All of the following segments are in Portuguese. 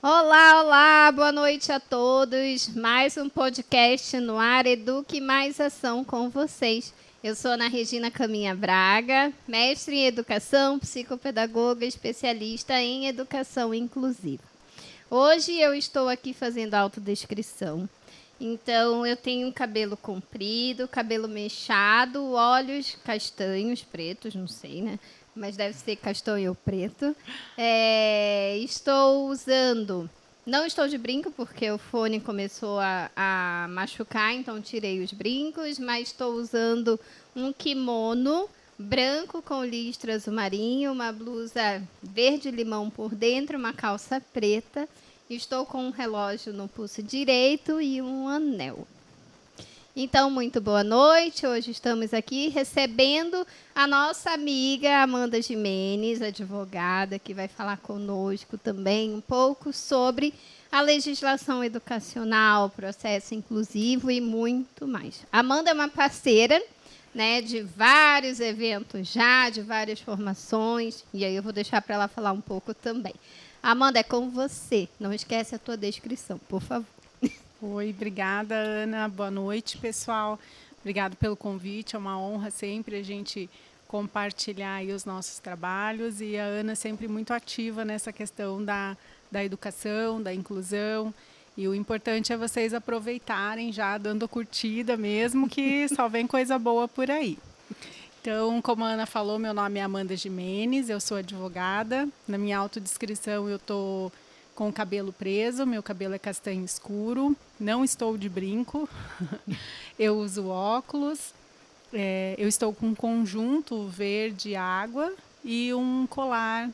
Olá, olá, boa noite a todos. Mais um podcast no ar, Eduque Mais Ação com vocês. Eu sou Ana Regina Caminha Braga, mestre em educação, psicopedagoga, especialista em educação inclusiva. Hoje eu estou aqui fazendo autodescrição. Então, eu tenho um cabelo comprido, cabelo mechado, olhos castanhos, pretos, não sei, né? Mas deve ser castanho ou preto. Estou usando... Não estou de brinco, porque o fone começou a machucar, então tirei os brincos. Mas estou usando um kimono branco com listra azul marinho, uma blusa verde-limão por dentro, uma calça preta. Estou com um relógio no pulso direito e um anel. Então, muito boa noite. Hoje estamos aqui recebendo a nossa amiga Amanda Gimenez, advogada, que vai falar conosco também um pouco sobre a legislação educacional, processo inclusivo e muito mais. A Amanda é uma parceira, né, de vários eventos já, de várias formações, e aí eu vou deixar para ela falar um pouco também. Amanda, é com você. Não esquece a tua descrição, por favor. Oi, obrigada, Ana. Boa noite, pessoal. Obrigado pelo convite. É uma honra sempre a gente compartilhar aí os nossos trabalhos. E a Ana sempre muito ativa nessa questão da educação, da inclusão. E o importante é vocês aproveitarem já dando curtida mesmo, que só vem coisa boa por aí. Então, como a Ana falou, meu nome é Amanda Gimenez, eu sou advogada. Na minha autodescrição eu estou com o cabelo preso, meu cabelo é castanho escuro, não estou de brinco, eu uso óculos, eu estou com um conjunto verde água e um colar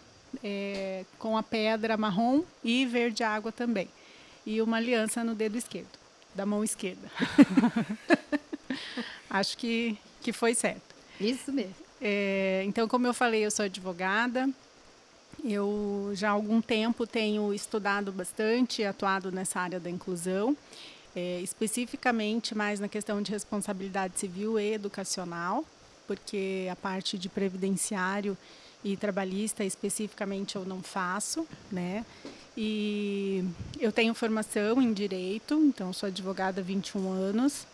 com a pedra marrom e verde água também. E uma aliança no dedo esquerdo, da mão esquerda. Acho que foi certo. Isso mesmo. Então, como eu falei, eu sou advogada. Eu já há algum tempo tenho estudado bastante, atuado nessa área da inclusão, especificamente mais na questão de responsabilidade civil e educacional, porque a parte de previdenciário e trabalhista especificamente eu não faço, né? E eu tenho formação em direito, então sou advogada há 21 anos.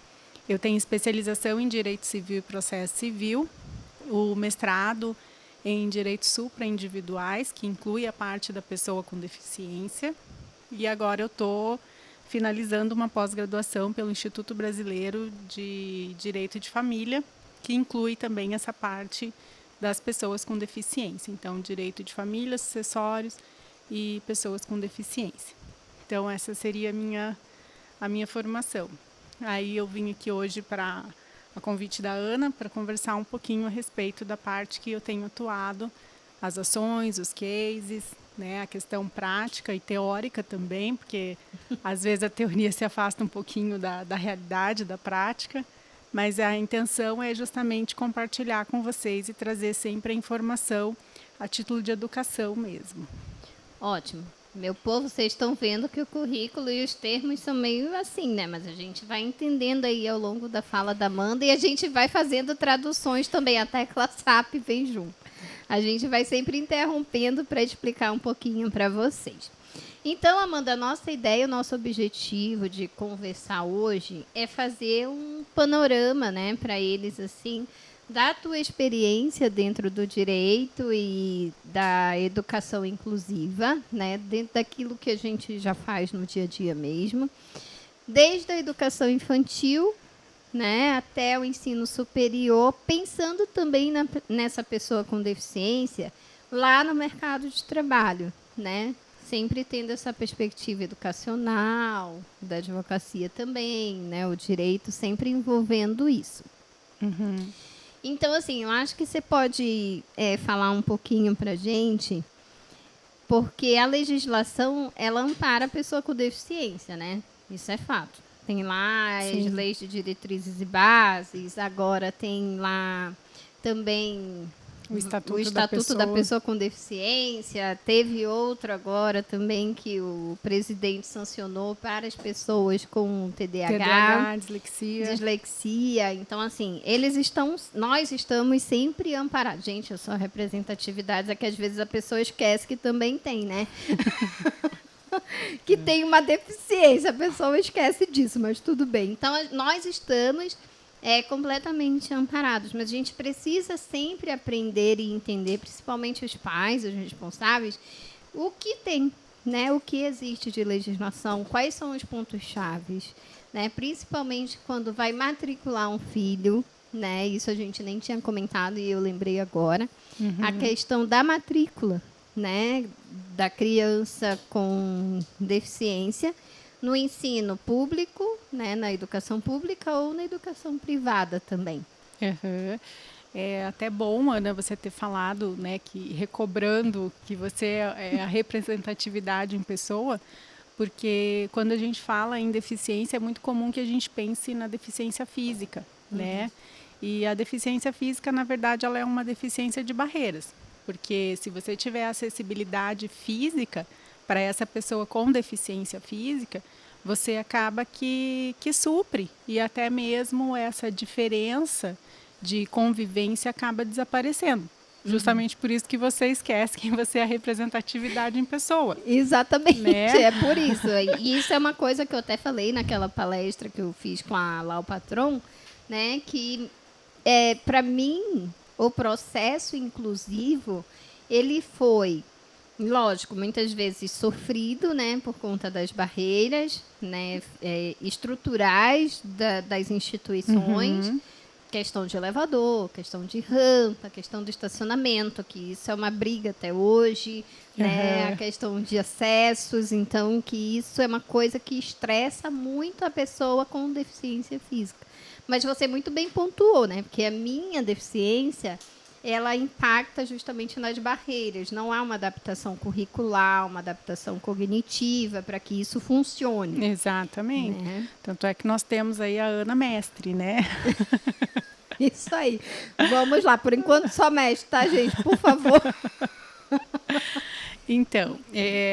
Eu tenho especialização em direito civil e processo civil, o mestrado em direitos supraindividuais, que inclui a parte da pessoa com deficiência. E agora eu estou finalizando uma pós-graduação pelo Instituto Brasileiro de Direito de Família, que inclui também essa parte das pessoas com deficiência. Então, direito de família, sucessórios e pessoas com deficiência. Então, essa seria a minha formação. Aí eu vim aqui hoje para a convite da Ana para conversar um pouquinho a respeito da parte que eu tenho atuado, as ações, os cases, né, a questão prática e teórica também, porque às vezes a teoria se afasta um pouquinho da realidade, da prática, mas a intenção é justamente compartilhar com vocês e trazer sempre a informação a título de educação mesmo. Ótimo. Meu povo, vocês estão vendo que o currículo e os termos são meio assim, né? Mas a gente vai entendendo aí ao longo da fala da Amanda e a gente vai fazendo traduções também, a tecla SAP vem junto. A gente vai sempre interrompendo para explicar um pouquinho para vocês. Então, Amanda, a nossa ideia, o nosso objetivo de conversar hoje é fazer um panorama, né, para eles, assim, da tua experiência dentro do direito e da educação inclusiva, né, dentro daquilo que a gente já faz no dia a dia mesmo, desde a educação infantil, né, até o ensino superior, pensando também nessa pessoa com deficiência lá no mercado de trabalho, né, sempre tendo essa perspectiva educacional, da advocacia também, né, o direito sempre envolvendo isso. Uhum. Então, assim, eu acho que você pode falar um pouquinho para a gente, porque a legislação, ela ampara a pessoa com deficiência, né? Isso é fato. Tem lá as leis de diretrizes e bases, agora tem lá também o Estatuto da Pessoa com Deficiência. Teve outro agora também que o presidente sancionou para as pessoas com TDAH, dislexia. Então, assim, nós estamos sempre amparados. Gente, eu sou representatividade, é que às vezes a pessoa esquece que também tem, né? que tem uma deficiência. A pessoa esquece disso, mas tudo bem. Então, nós estamos completamente amparados, mas a gente precisa sempre aprender e entender, principalmente os pais, os responsáveis, o que tem, né? O que existe de legislação, quais são os pontos chaves, né? Principalmente quando vai matricular um filho, né? Isso a gente nem tinha comentado e eu lembrei agora. A questão da matrícula, né? Da criança com deficiência no ensino público, né? Na educação pública ou na educação privada também. Uhum. É até bom, Ana, você ter falado, né, que recobrando que você é a representatividade em pessoa, porque quando a gente fala em deficiência é muito comum que a gente pense na deficiência física, né? E a deficiência física, na verdade, ela é uma deficiência de barreiras, porque se você tiver acessibilidade física para essa pessoa com deficiência física, você acaba que supre, e até mesmo essa diferença de convivência acaba desaparecendo. Justamente por isso que você esquece que você é a representatividade em pessoa. Exatamente, Né? é por isso. E isso é uma coisa que eu até falei naquela palestra que eu fiz com a Lau Patron, né? Que, para mim, o processo inclusivo, ele foi, lógico, muitas vezes sofrido, né? Por conta das barreiras, né? Estruturais das instituições, questão de elevador, questão de rampa, questão do estacionamento, que isso é uma briga até hoje, né? A questão de acessos, então que isso é uma coisa que estressa muito a pessoa com deficiência física. Mas você muito bem pontuou, né? Porque a minha deficiência, ela impacta justamente nas barreiras. Não há uma adaptação curricular, uma adaptação cognitiva para que isso funcione. Exatamente. Né? Tanto é que nós temos aí a Ana mestre, né? Isso aí. Vamos lá. Por enquanto, só mestre, tá, gente? Por favor. Então,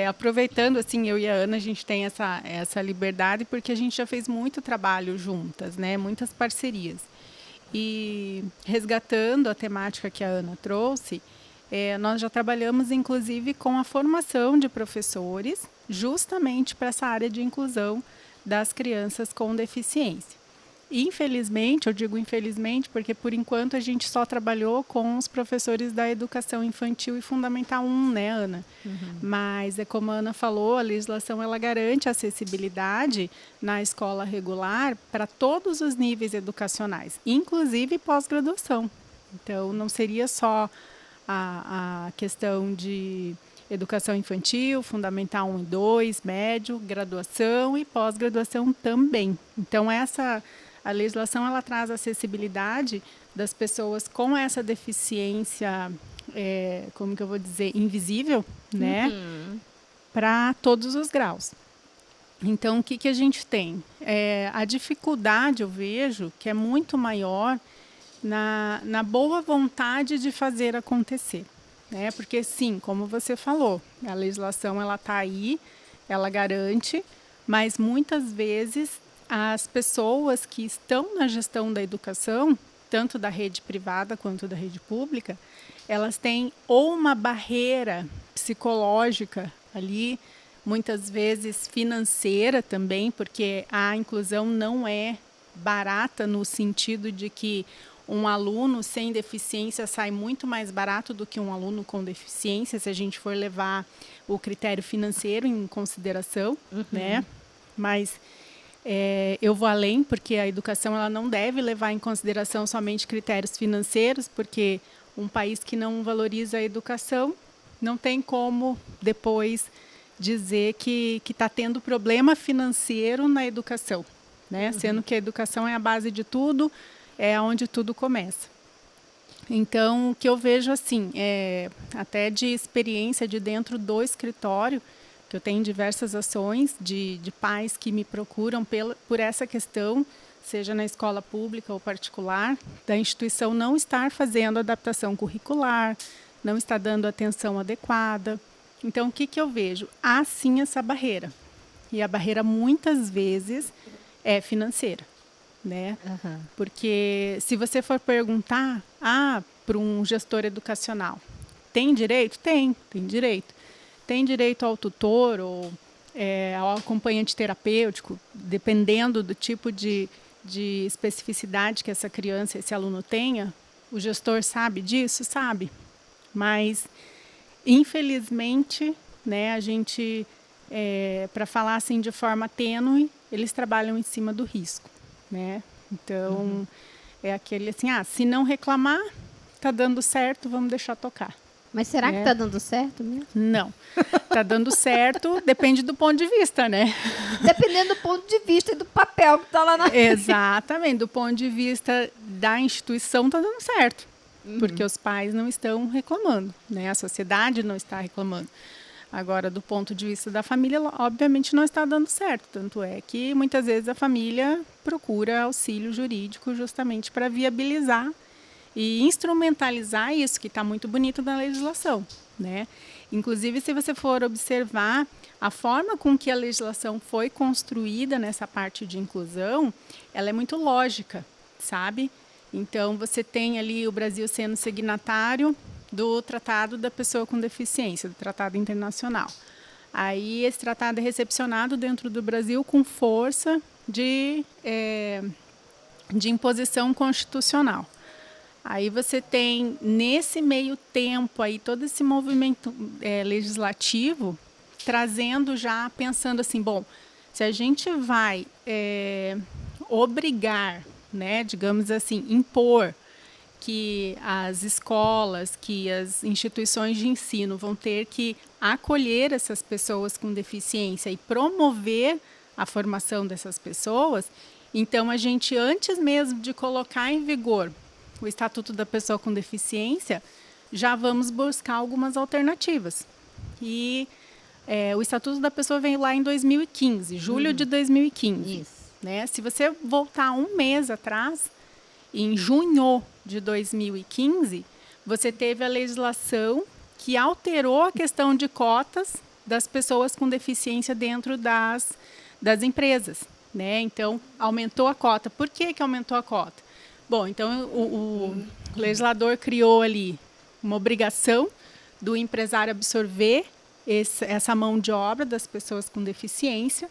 aproveitando, assim, eu e a Ana, a gente tem essa liberdade porque a gente já fez muito trabalho juntas, né? Muitas parcerias. E resgatando a temática que a Ana trouxe, nós já trabalhamos, inclusive, com a formação de professores, justamente para essa área de inclusão das crianças com deficiência. Infelizmente, eu digo infelizmente, porque por enquanto a gente só trabalhou com os professores da educação infantil e fundamental 1, né, Ana? Mas é como a Ana falou, a legislação ela garante acessibilidade na escola regular para todos os níveis educacionais, inclusive pós-graduação. Então, não seria só a questão de educação infantil, fundamental 1 e 2, médio, graduação e pós-graduação também. Então, a legislação ela traz acessibilidade das pessoas com essa deficiência, como que eu vou dizer, invisível, né? Para todos os graus. Então, o que a gente tem? A dificuldade, eu vejo, que é muito maior na boa vontade de fazer acontecer. Né? Porque, sim, como você falou, a legislação ela está aí, ela garante, mas muitas vezes as pessoas que estão na gestão da educação, tanto da rede privada quanto da rede pública, elas têm ou uma barreira psicológica ali, muitas vezes financeira também, porque a inclusão não é barata no sentido de que um aluno sem deficiência sai muito mais barato do que um aluno com deficiência, se a gente for levar o critério financeiro em consideração, né? Mas eu vou além, porque a educação ela não deve levar em consideração somente critérios financeiros, porque um país que não valoriza a educação não tem como depois dizer que está tendo problema financeiro na educação, né? Sendo que a educação é a base de tudo, é onde tudo começa. Então, o que eu vejo assim, até de experiência de dentro do escritório, que eu tenho diversas ações de pais que me procuram por essa questão, seja na escola pública ou particular, da instituição não estar fazendo adaptação curricular, não está dando atenção adequada. Então, o que eu vejo? Há sim essa barreira. E a barreira muitas vezes é financeira. Né? Porque se você for perguntar para um gestor educacional, tem direito? Tem direito. Tem direito ao tutor ou ao acompanhante terapêutico, dependendo do tipo de especificidade que essa criança, esse aluno tenha, o gestor sabe disso? Sabe. Mas, infelizmente, né, a gente, para falar assim de forma tênue, eles trabalham em cima do risco. Né? Então, é aquele assim, se não reclamar, está dando certo, vamos deixar tocar. Mas será que está dando certo mesmo? Não. Está dando certo, depende do ponto de vista, né? Dependendo do ponto de vista e do papel que está lá na... Exatamente. Do ponto de vista da instituição, está dando certo. Porque os pais não estão reclamando, né? A sociedade não está reclamando. Agora, do ponto de vista da família, obviamente não está dando certo. Tanto é que, muitas vezes, a família procura auxílio jurídico justamente para viabilizar e instrumentalizar isso, que está muito bonito na legislação, né? Inclusive, se você for observar a forma com que a legislação foi construída nessa parte de inclusão, ela é muito lógica, sabe? Então, você tem ali o Brasil sendo signatário do Tratado da Pessoa com Deficiência, do Tratado Internacional. Aí, esse tratado é recepcionado dentro do Brasil com força de imposição constitucional. Aí você tem, nesse meio tempo, aí, todo esse movimento legislativo, trazendo já, pensando assim, bom, se a gente vai obrigar, né, digamos assim, impor que as escolas, que as instituições de ensino vão ter que acolher essas pessoas com deficiência e promover a formação dessas pessoas, então a gente, antes mesmo de colocar em vigor o Estatuto da Pessoa com Deficiência, já vamos buscar algumas alternativas. E o Estatuto da Pessoa veio lá em 2015, julho de 2015. Isso. Né? Se você voltar um mês atrás, em junho de 2015, você teve a legislação que alterou a questão de cotas das pessoas com deficiência dentro das empresas. Né? Então, aumentou a cota. Por que aumentou a cota? Bom, então o legislador criou ali uma obrigação do empresário absorver essa mão de obra das pessoas com deficiência,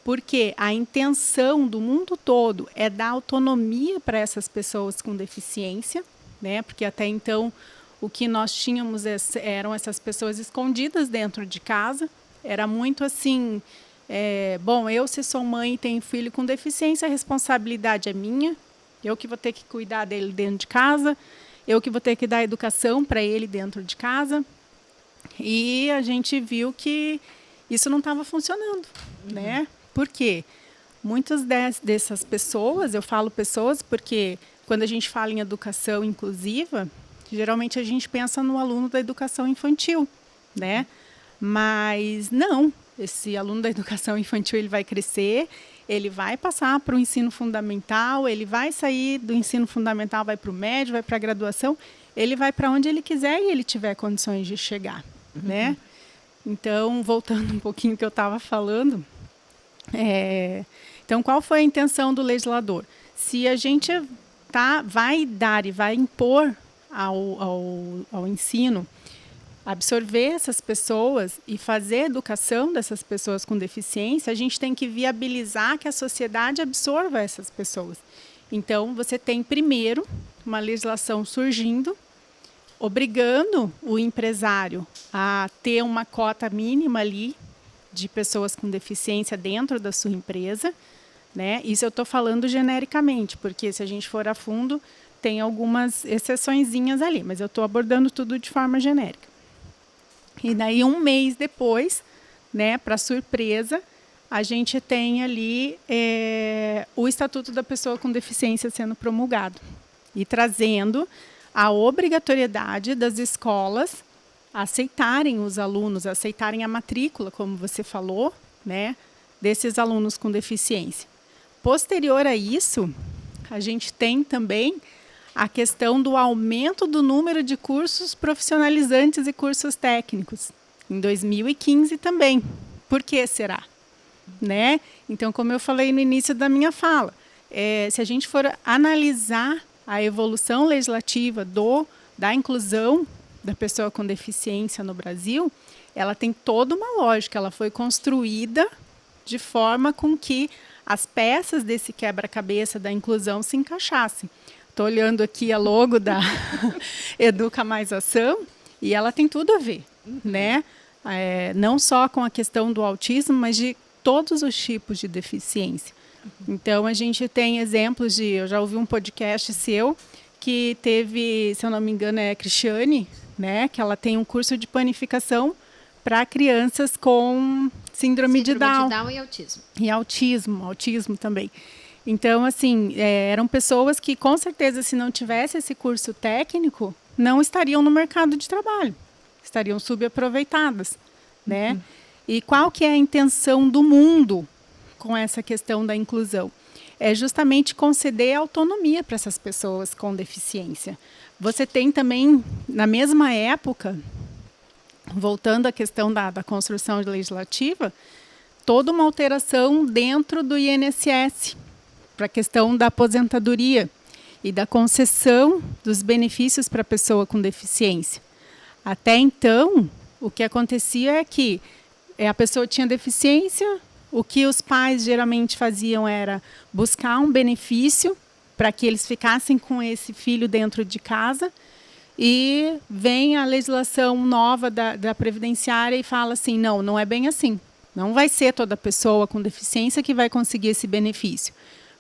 porque a intenção do mundo todo é dar autonomia para essas pessoas com deficiência, né? Porque até então o que nós tínhamos eram essas pessoas escondidas dentro de casa, era muito assim, bom, eu se sou mãe e tenho filho com deficiência, a responsabilidade é minha, eu que vou ter que cuidar dele dentro de casa, eu que vou ter que dar educação para ele dentro de casa. E a gente viu que isso não estava funcionando, né? Por quê? Muitas dessas pessoas, eu falo pessoas porque quando a gente fala em educação inclusiva, geralmente a gente pensa no aluno da educação infantil, né? Mas não, esse aluno da educação infantil ele vai crescer, ele vai passar para o ensino fundamental, ele vai sair do ensino fundamental, vai para o médio, vai para a graduação, ele vai para onde ele quiser e ele tiver condições de chegar, né? Então, voltando um pouquinho ao que eu estava falando, então, qual foi a intenção do legislador? Se a gente vai dar e vai impor ao ensino absorver essas pessoas e fazer a educação dessas pessoas com deficiência, a gente tem que viabilizar que a sociedade absorva essas pessoas. Então, você tem primeiro uma legislação surgindo, obrigando o empresário a ter uma cota mínima ali de pessoas com deficiência dentro da sua empresa, né? Isso eu estou falando genericamente, porque se a gente for a fundo, tem algumas exceçõezinhas ali, mas eu estou abordando tudo de forma genérica. E daí, um mês depois, né, para surpresa, a gente tem ali o Estatuto da Pessoa com Deficiência sendo promulgado e trazendo a obrigatoriedade das escolas aceitarem os alunos, aceitarem a matrícula, como você falou, né, desses alunos com deficiência. Posterior a isso, a gente tem também a questão do aumento do número de cursos profissionalizantes e cursos técnicos, em 2015 também. Por que será? Né? Então, como eu falei no início da minha fala, se a gente for analisar a evolução legislativa da inclusão da pessoa com deficiência no Brasil, ela tem toda uma lógica, ela foi construída de forma com que as peças desse quebra-cabeça da inclusão se encaixassem. Estou olhando aqui a logo da Educa Mais Ação e ela tem tudo a ver, né? Não só com a questão do autismo, mas de todos os tipos de deficiência. Então, a gente tem exemplos eu já ouvi um podcast seu que teve, se eu não me engano, é a Cristiane, né? Que ela tem um curso de panificação para crianças com síndrome de Down. E autismo. E autismo também. Então, assim, eram pessoas que, com certeza, se não tivesse esse curso técnico, não estariam no mercado de trabalho. Estariam subaproveitadas, né? E qual que é a intenção do mundo com essa questão da inclusão? É justamente conceder autonomia para essas pessoas com deficiência. Você tem também, na mesma época, voltando à questão da construção legislativa, toda uma alteração dentro do INSS para a questão da aposentadoria e da concessão dos benefícios para a pessoa com deficiência. Até então, o que acontecia é que a pessoa tinha deficiência, o que os pais geralmente faziam era buscar um benefício para que eles ficassem com esse filho dentro de casa, e vem a legislação nova da Previdenciária e fala assim, não é bem assim. Não vai ser toda pessoa com deficiência que vai conseguir esse benefício.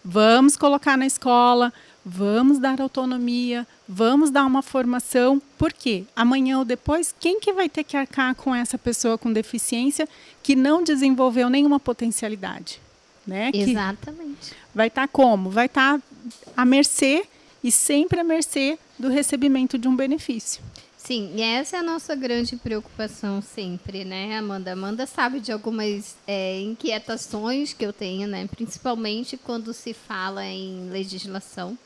Vamos colocar na escola, vamos dar autonomia, vamos dar uma formação. Por quê? Amanhã ou depois, quem que vai ter que arcar com essa pessoa com deficiência que não desenvolveu nenhuma potencialidade? Né? Exatamente. Que vai estar como? Vai estar à mercê e sempre à mercê do recebimento de um benefício. Sim, e essa é a nossa grande preocupação sempre, né, Amanda? Amanda sabe de algumas inquietações que eu tenho, né, principalmente quando se fala em legislação.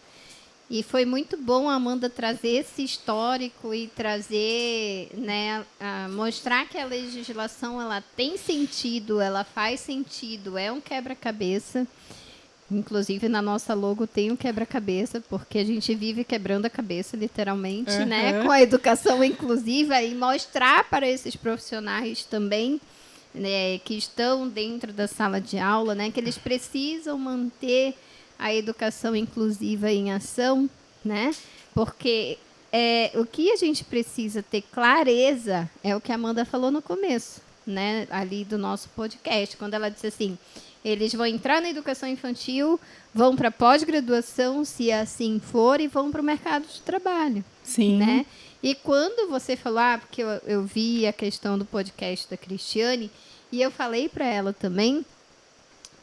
E foi muito bom a Amanda trazer esse histórico e trazer, né, mostrar que a legislação ela tem sentido, ela faz sentido, é um quebra-cabeça. Inclusive, na nossa logo tem um quebra-cabeça, porque a gente vive quebrando a cabeça, literalmente, né? Com a educação inclusiva e mostrar para esses profissionais também, né, que estão dentro da sala de aula, né, que eles precisam manter a educação inclusiva em ação, né? Porque o que a gente precisa ter clareza é o que a Amanda falou no começo, né? Ali do nosso podcast, quando ela disse assim... Eles vão entrar na educação infantil, vão para pós-graduação, se assim for, e vão para o mercado de trabalho. Sim. Né? E quando você falou, porque eu vi a questão do podcast da Cristiane, e eu falei para ela também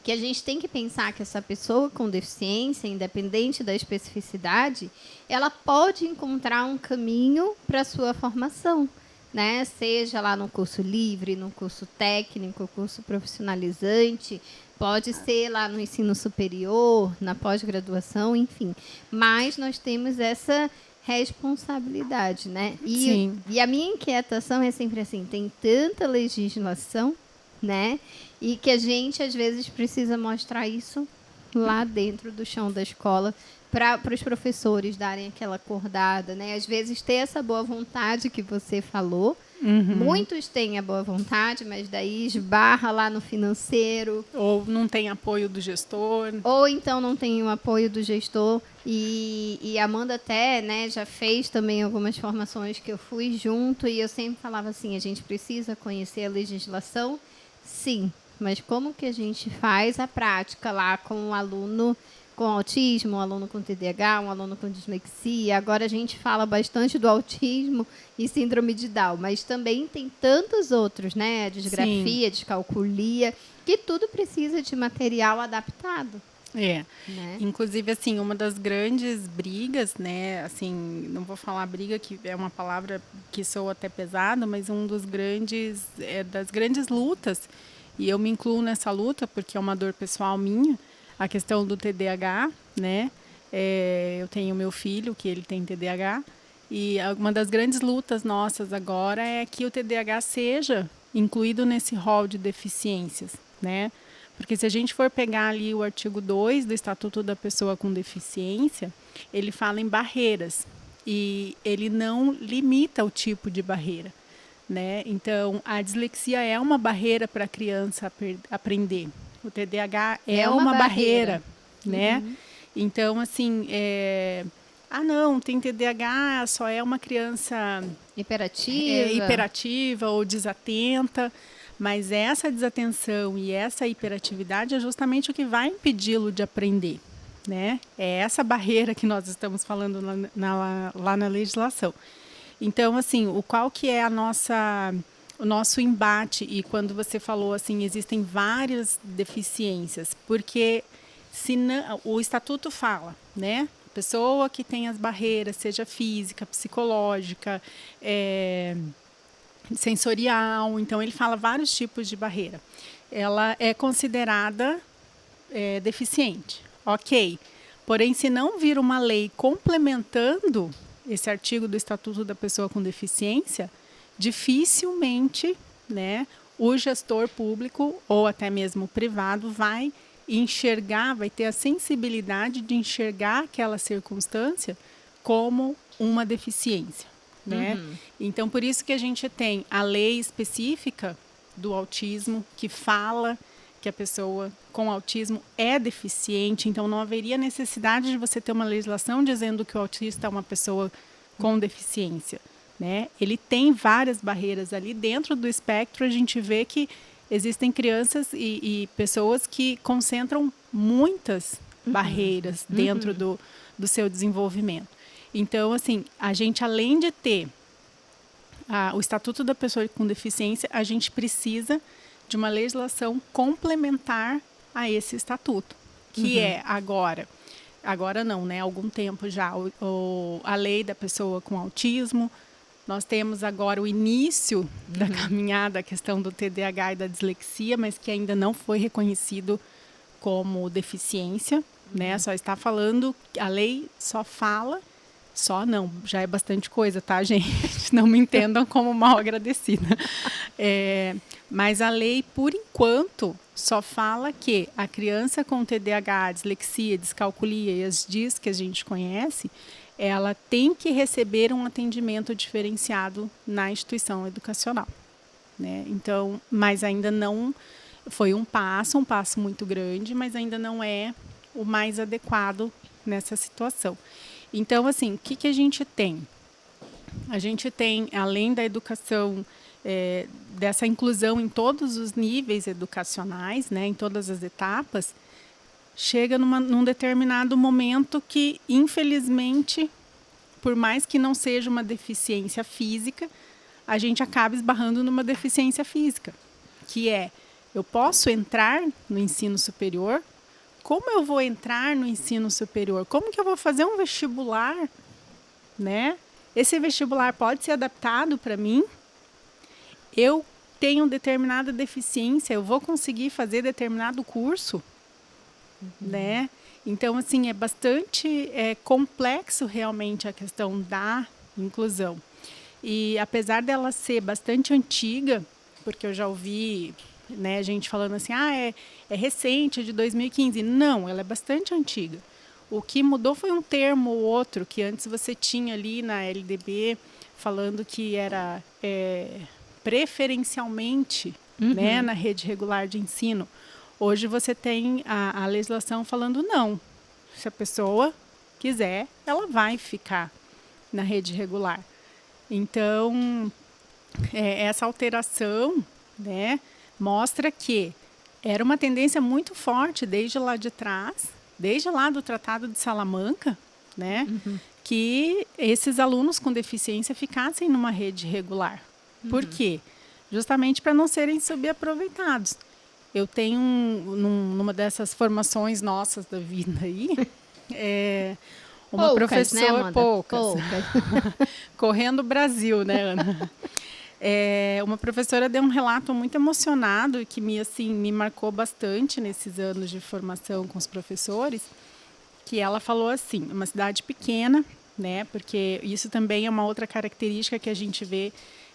que a gente tem que pensar que essa pessoa com deficiência, independente da especificidade, ela pode encontrar um caminho para a sua formação. Né? Seja lá no curso livre, no curso técnico, curso profissionalizante, pode ser lá no ensino superior, na pós-graduação, enfim. Mas nós temos essa responsabilidade, né? E a minha inquietação é sempre assim, tem tanta legislação, né? E que a gente, às vezes, precisa mostrar isso lá dentro do chão da escola, para os professores darem aquela acordada, né? Às vezes ter essa boa vontade que você falou. Muitos têm a boa vontade, mas daí esbarra lá no financeiro. Ou não tem apoio do gestor. Ou então não tem o apoio do gestor. E a Amanda até, né, já fez também algumas formações que eu fui junto e eu sempre falava assim, a gente precisa conhecer a legislação? Sim, mas como que a gente faz a prática lá com um aluno com autismo, um aluno com TDAH, um aluno com dislexia. Agora a gente fala bastante do autismo e síndrome de Down, mas também tem tantos outros, né? Disgrafia, descalculia, que tudo precisa de material adaptado. Né? Inclusive, assim, uma das grandes brigas, né? Assim, não vou falar briga, que é uma palavra que soa até pesada, mas das grandes lutas, e eu me incluo nessa luta porque é uma dor pessoal minha, a questão do TDAH, né? Eu tenho meu filho, que ele tem TDAH, e uma das grandes lutas nossas agora é que o TDAH seja incluído nesse rol de deficiências, né? Porque se a gente for pegar ali o artigo 2 do Estatuto da Pessoa com Deficiência, ele fala em barreiras, e ele não limita o tipo de barreira, né? Então, a dislexia é uma barreira para a criança aprender. O TDAH é uma barreira, né? Então, assim, não, tem TDAH, só é uma criança hiperativa ou desatenta, mas essa desatenção e essa hiperatividade é justamente o que vai impedi-lo de aprender, né? É essa barreira que nós estamos falando lá na legislação. Então, assim, qual que é o nosso embate? E quando você falou assim, existem várias deficiências, porque o estatuto fala, né? Pessoa que tem as barreiras, seja física, psicológica, sensorial, então ele fala vários tipos de barreira. Ela é considerada deficiente, ok. Porém, se não vir uma lei complementando esse artigo do Estatuto da Pessoa com Deficiência, dificilmente, né, o gestor público ou até mesmo privado vai enxergar, vai ter a sensibilidade de enxergar aquela circunstância como uma deficiência, né? Então, por isso que a gente tem a lei específica do autismo que fala que a pessoa com autismo é deficiente, então não haveria necessidade de você ter uma legislação dizendo que o autista é uma pessoa com deficiência, né? Ele tem várias barreiras ali dentro do espectro. A gente vê que existem crianças e pessoas que concentram muitas barreiras dentro do seu desenvolvimento. Então, assim, a gente, além de ter o Estatuto da Pessoa com Deficiência, a gente precisa de uma legislação complementar a esse estatuto, que é agora não, né? Há algum tempo já, a lei da pessoa com autismo. Nós temos agora o início da caminhada, a questão do TDAH e da dislexia, mas que ainda não foi reconhecido como deficiência, né? Só está falando, a lei só fala, já é bastante coisa, tá, gente? Não me entendam como mal agradecida. Mas a lei, por enquanto, só fala que a criança com TDAH, dislexia, descalculia e as DIS que a gente conhece, ela tem que receber um atendimento diferenciado na instituição educacional, né? Então, mas ainda não foi um passo muito grande, mas ainda não é o mais adequado nessa situação. Então, assim, o que a gente tem? A gente tem, além da educação, dessa inclusão em todos os níveis educacionais, né, em todas as etapas, chega num determinado momento que, infelizmente, por mais que não seja uma deficiência física, a gente acaba esbarrando numa deficiência física, que eu posso entrar no ensino superior. Como eu vou entrar no ensino superior? Como que eu vou fazer um vestibular, né? Esse vestibular pode ser adaptado para mim? Eu tenho determinada deficiência, eu vou conseguir fazer determinado curso, né? Então, assim, é bastante complexo realmente a questão da inclusão. E apesar dela ser bastante antiga, porque eu já ouvi, né, gente falando assim, é recente, de 2015. Não, ela é bastante antiga. O que mudou foi um termo ou outro, que antes você tinha ali na LDB, falando que era preferencialmente, né, na rede regular de ensino. Hoje você tem a legislação falando não. Se a pessoa quiser, ela vai ficar na rede regular. Então, essa alteração, né, mostra que era uma tendência muito forte desde lá de trás, desde lá do Tratado de Salamanca, né, que esses alunos com deficiência ficassem numa rede regular. Por quê? Justamente para não serem subaproveitados. Eu tenho, numa dessas formações nossas da vida aí, uma professora... Né, Amanda? Poucas. Correndo o Brasil, né, Ana? Uma professora deu um relato muito emocionado e que me marcou bastante nesses anos de formação com os professores, que ela falou assim, uma cidade pequena, né, porque isso também é uma outra característica que a gente vê,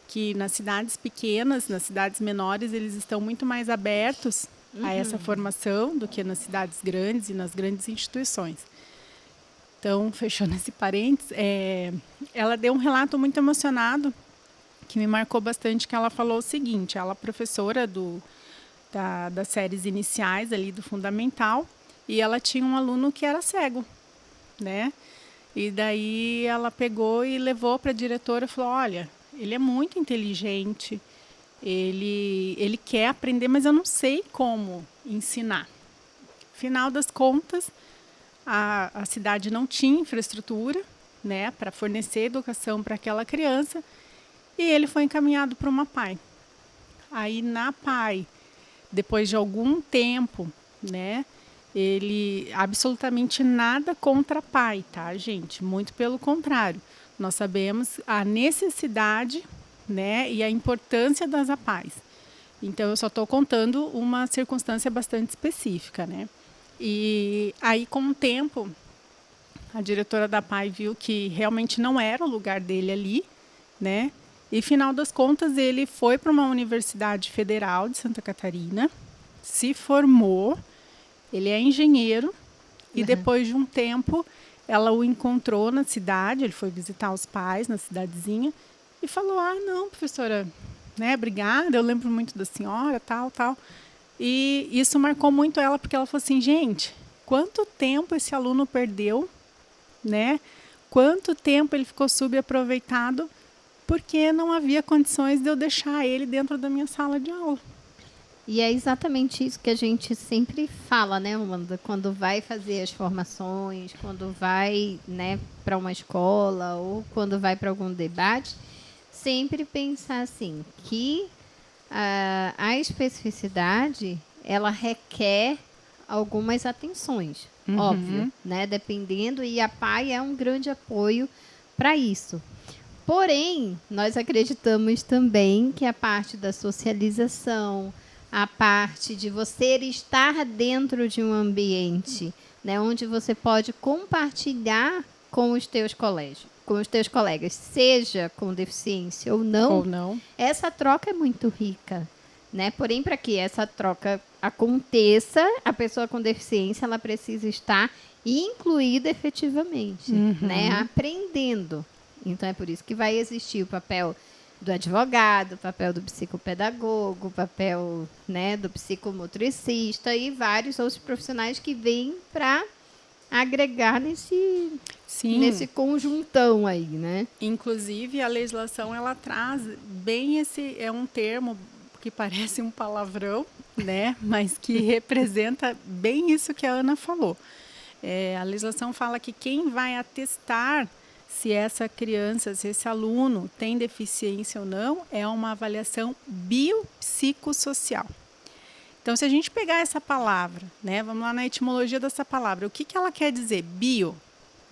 que nas cidades pequenas, nas cidades menores, eles estão muito mais abertos a essa formação do que nas cidades grandes e nas grandes instituições. Então, fechando esse parênteses, ela deu um relato muito emocionado que me marcou bastante, que ela falou o seguinte, ela é professora das séries iniciais ali do fundamental, e ela tinha um aluno que era cego, né? E daí ela pegou e levou para a diretora e falou, olha, ele é muito inteligente, ele quer aprender, mas eu não sei como ensinar. Final das contas, a cidade não tinha infraestrutura, né, para fornecer educação para aquela criança, e ele foi encaminhado para uma PAI. Aí na PAI, depois de algum tempo, né, ele absolutamente nada contra a PAI, tá, gente? Muito pelo contrário. Nós sabemos a necessidade, né, e a importância das APAIs. Então, eu só estou contando uma circunstância bastante específica, né? E aí, com o tempo, a diretora da PAI viu que realmente não era o lugar dele ali, né? E, final das contas, ele foi para uma universidade federal de Santa Catarina, se formou, ele é engenheiro, e depois de um tempo, ela o encontrou na cidade, ele foi visitar os pais na cidadezinha, e falou, não, professora, né, obrigada, eu lembro muito da senhora, tal. E isso marcou muito ela, porque ela falou assim, gente, quanto tempo esse aluno perdeu, né? Quanto tempo ele ficou subaproveitado, porque não havia condições de eu deixar ele dentro da minha sala de aula. E é exatamente isso que a gente sempre fala, né, Amanda? Quando vai fazer as formações, quando vai, né, para uma escola ou quando vai para algum debate, sempre pensar assim, que a especificidade, ela requer algumas atenções, óbvio, né, dependendo, e a PAI é um grande apoio para isso. Porém, nós acreditamos também que a parte da socialização, a parte de você estar dentro de um ambiente, né, onde você pode compartilhar com os teus colegas, seja com deficiência ou não, essa troca é muito rica, né? Porém, para que essa troca aconteça, a pessoa com deficiência ela precisa estar incluída efetivamente, né? Aprendendo. Então, é por isso que vai existir o papel do advogado, o papel do psicopedagogo, o papel, né, do psicomotricista e vários outros profissionais que vêm para agregar nesse conjuntão aí, né? Inclusive, a legislação, ela traz bem é um termo que parece um palavrão, né, mas que representa bem isso que a Ana falou. A legislação fala que quem vai atestar se essa criança, se esse aluno tem deficiência ou não, é uma avaliação biopsicossocial. Então, se a gente pegar essa palavra, né, vamos lá na etimologia dessa palavra, o que ela quer dizer? Bio,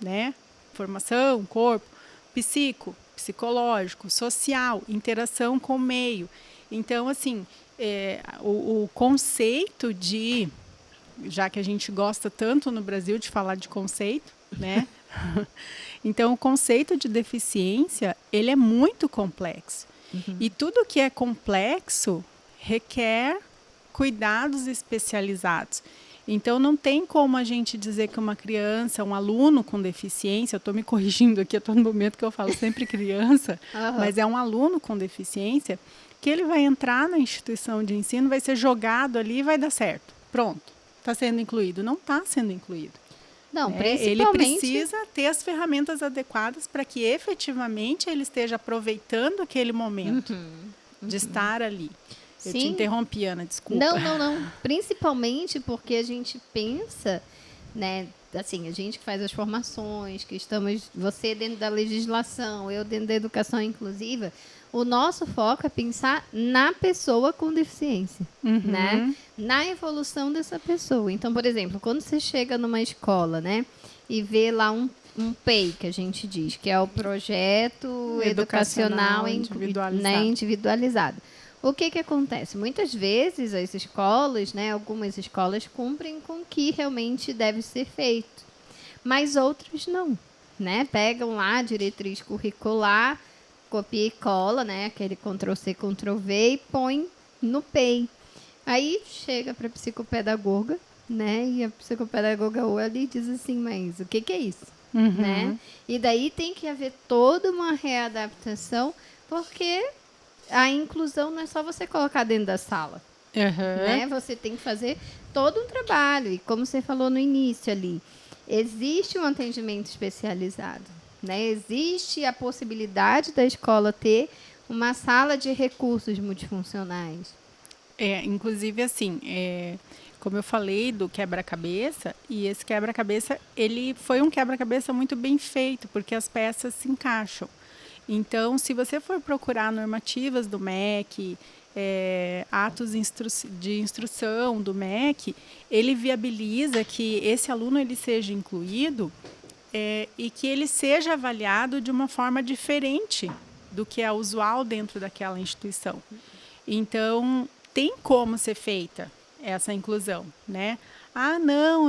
né, formação, corpo, psico, psicológico, social, interação com o meio. Então, assim, o conceito de, já que a gente gosta tanto no Brasil de falar de conceito, né, então, o conceito de deficiência, ele é muito complexo. E tudo que é complexo requer cuidados especializados. Então, não tem como a gente dizer que uma criança, um aluno com deficiência, eu estou me corrigindo aqui a todo momento que eu falo sempre criança, mas é um aluno com deficiência, que ele vai entrar na instituição de ensino, vai ser jogado ali e vai dar certo. Pronto, está sendo incluído. Não está sendo incluído. Não, Ele precisa ter as ferramentas adequadas para que efetivamente ele esteja aproveitando aquele momento de estar ali. Eu te interrompi, Ana, desculpa. Não. Principalmente porque a gente pensa, né, assim, a gente que faz as formações, que estamos, você dentro da legislação, eu dentro da educação inclusiva, o nosso foco é pensar na pessoa com deficiência, né? Na evolução dessa pessoa. Então, por exemplo, quando você chega numa escola, né, e vê lá um PEI, que a gente diz, que é o projeto educacional individualizado. O que acontece? Muitas vezes as escolas, né, algumas escolas cumprem com o que realmente deve ser feito, mas outras não, né? Pegam lá a diretriz curricular, copia e cola, né? Aquele Ctrl+C, Ctrl+V e põe no PEI. Aí chega para a psicopedagoga, né? E a psicopedagoga olha e diz assim, mas o que é isso? Né? E daí tem que haver toda uma readaptação, porque a inclusão não é só você colocar dentro da sala. Né? Você tem que fazer todo um trabalho. E como você falou no início ali, existe um atendimento especializado. Né? Existe a possibilidade da escola ter uma sala de recursos multifuncionais. Inclusive, assim, como eu falei do quebra-cabeça, e esse quebra-cabeça, ele foi um quebra-cabeça muito bem feito, porque as peças se encaixam. Então, se você for procurar normativas do MEC, atos de instrução do MEC, ele viabiliza que esse aluno ele seja incluído e que ele seja avaliado de uma forma diferente do que é usual dentro daquela instituição. Então, tem como ser feita essa inclusão, né? Ah, não,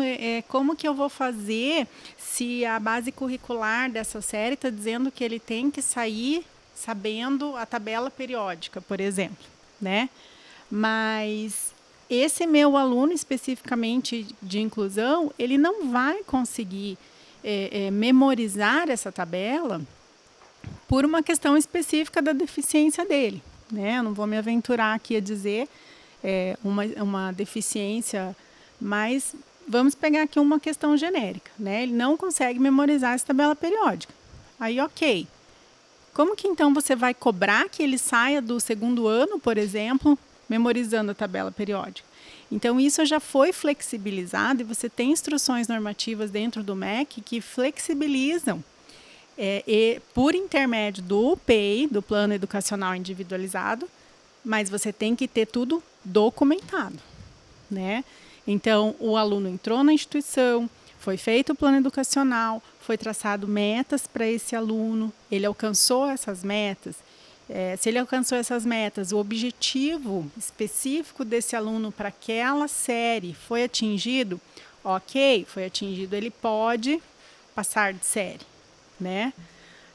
como que eu vou fazer se a base curricular dessa série está dizendo que ele tem que sair sabendo a tabela periódica, por exemplo, né? Mas esse meu aluno especificamente de inclusão, ele não vai conseguir memorizar essa tabela por uma questão específica da deficiência dele, né? Eu não vou me aventurar aqui a dizer uma deficiência, mas vamos pegar aqui uma questão genérica, né? Ele não consegue memorizar essa tabela periódica. Aí, ok. Como que então você vai cobrar que ele saia do segundo ano, por exemplo, memorizando a tabela periódica? Então, isso já foi flexibilizado e você tem instruções normativas dentro do MEC que flexibilizam por intermédio do PEI, do Plano Educacional Individualizado, mas você tem que ter tudo documentado, né? Então, o aluno entrou na instituição, foi feito o plano educacional, foi traçado metas para esse aluno, ele alcançou essas metas. Se ele alcançou essas metas, o objetivo específico desse aluno para aquela série foi atingido, ok, foi atingido, ele pode passar de série, né?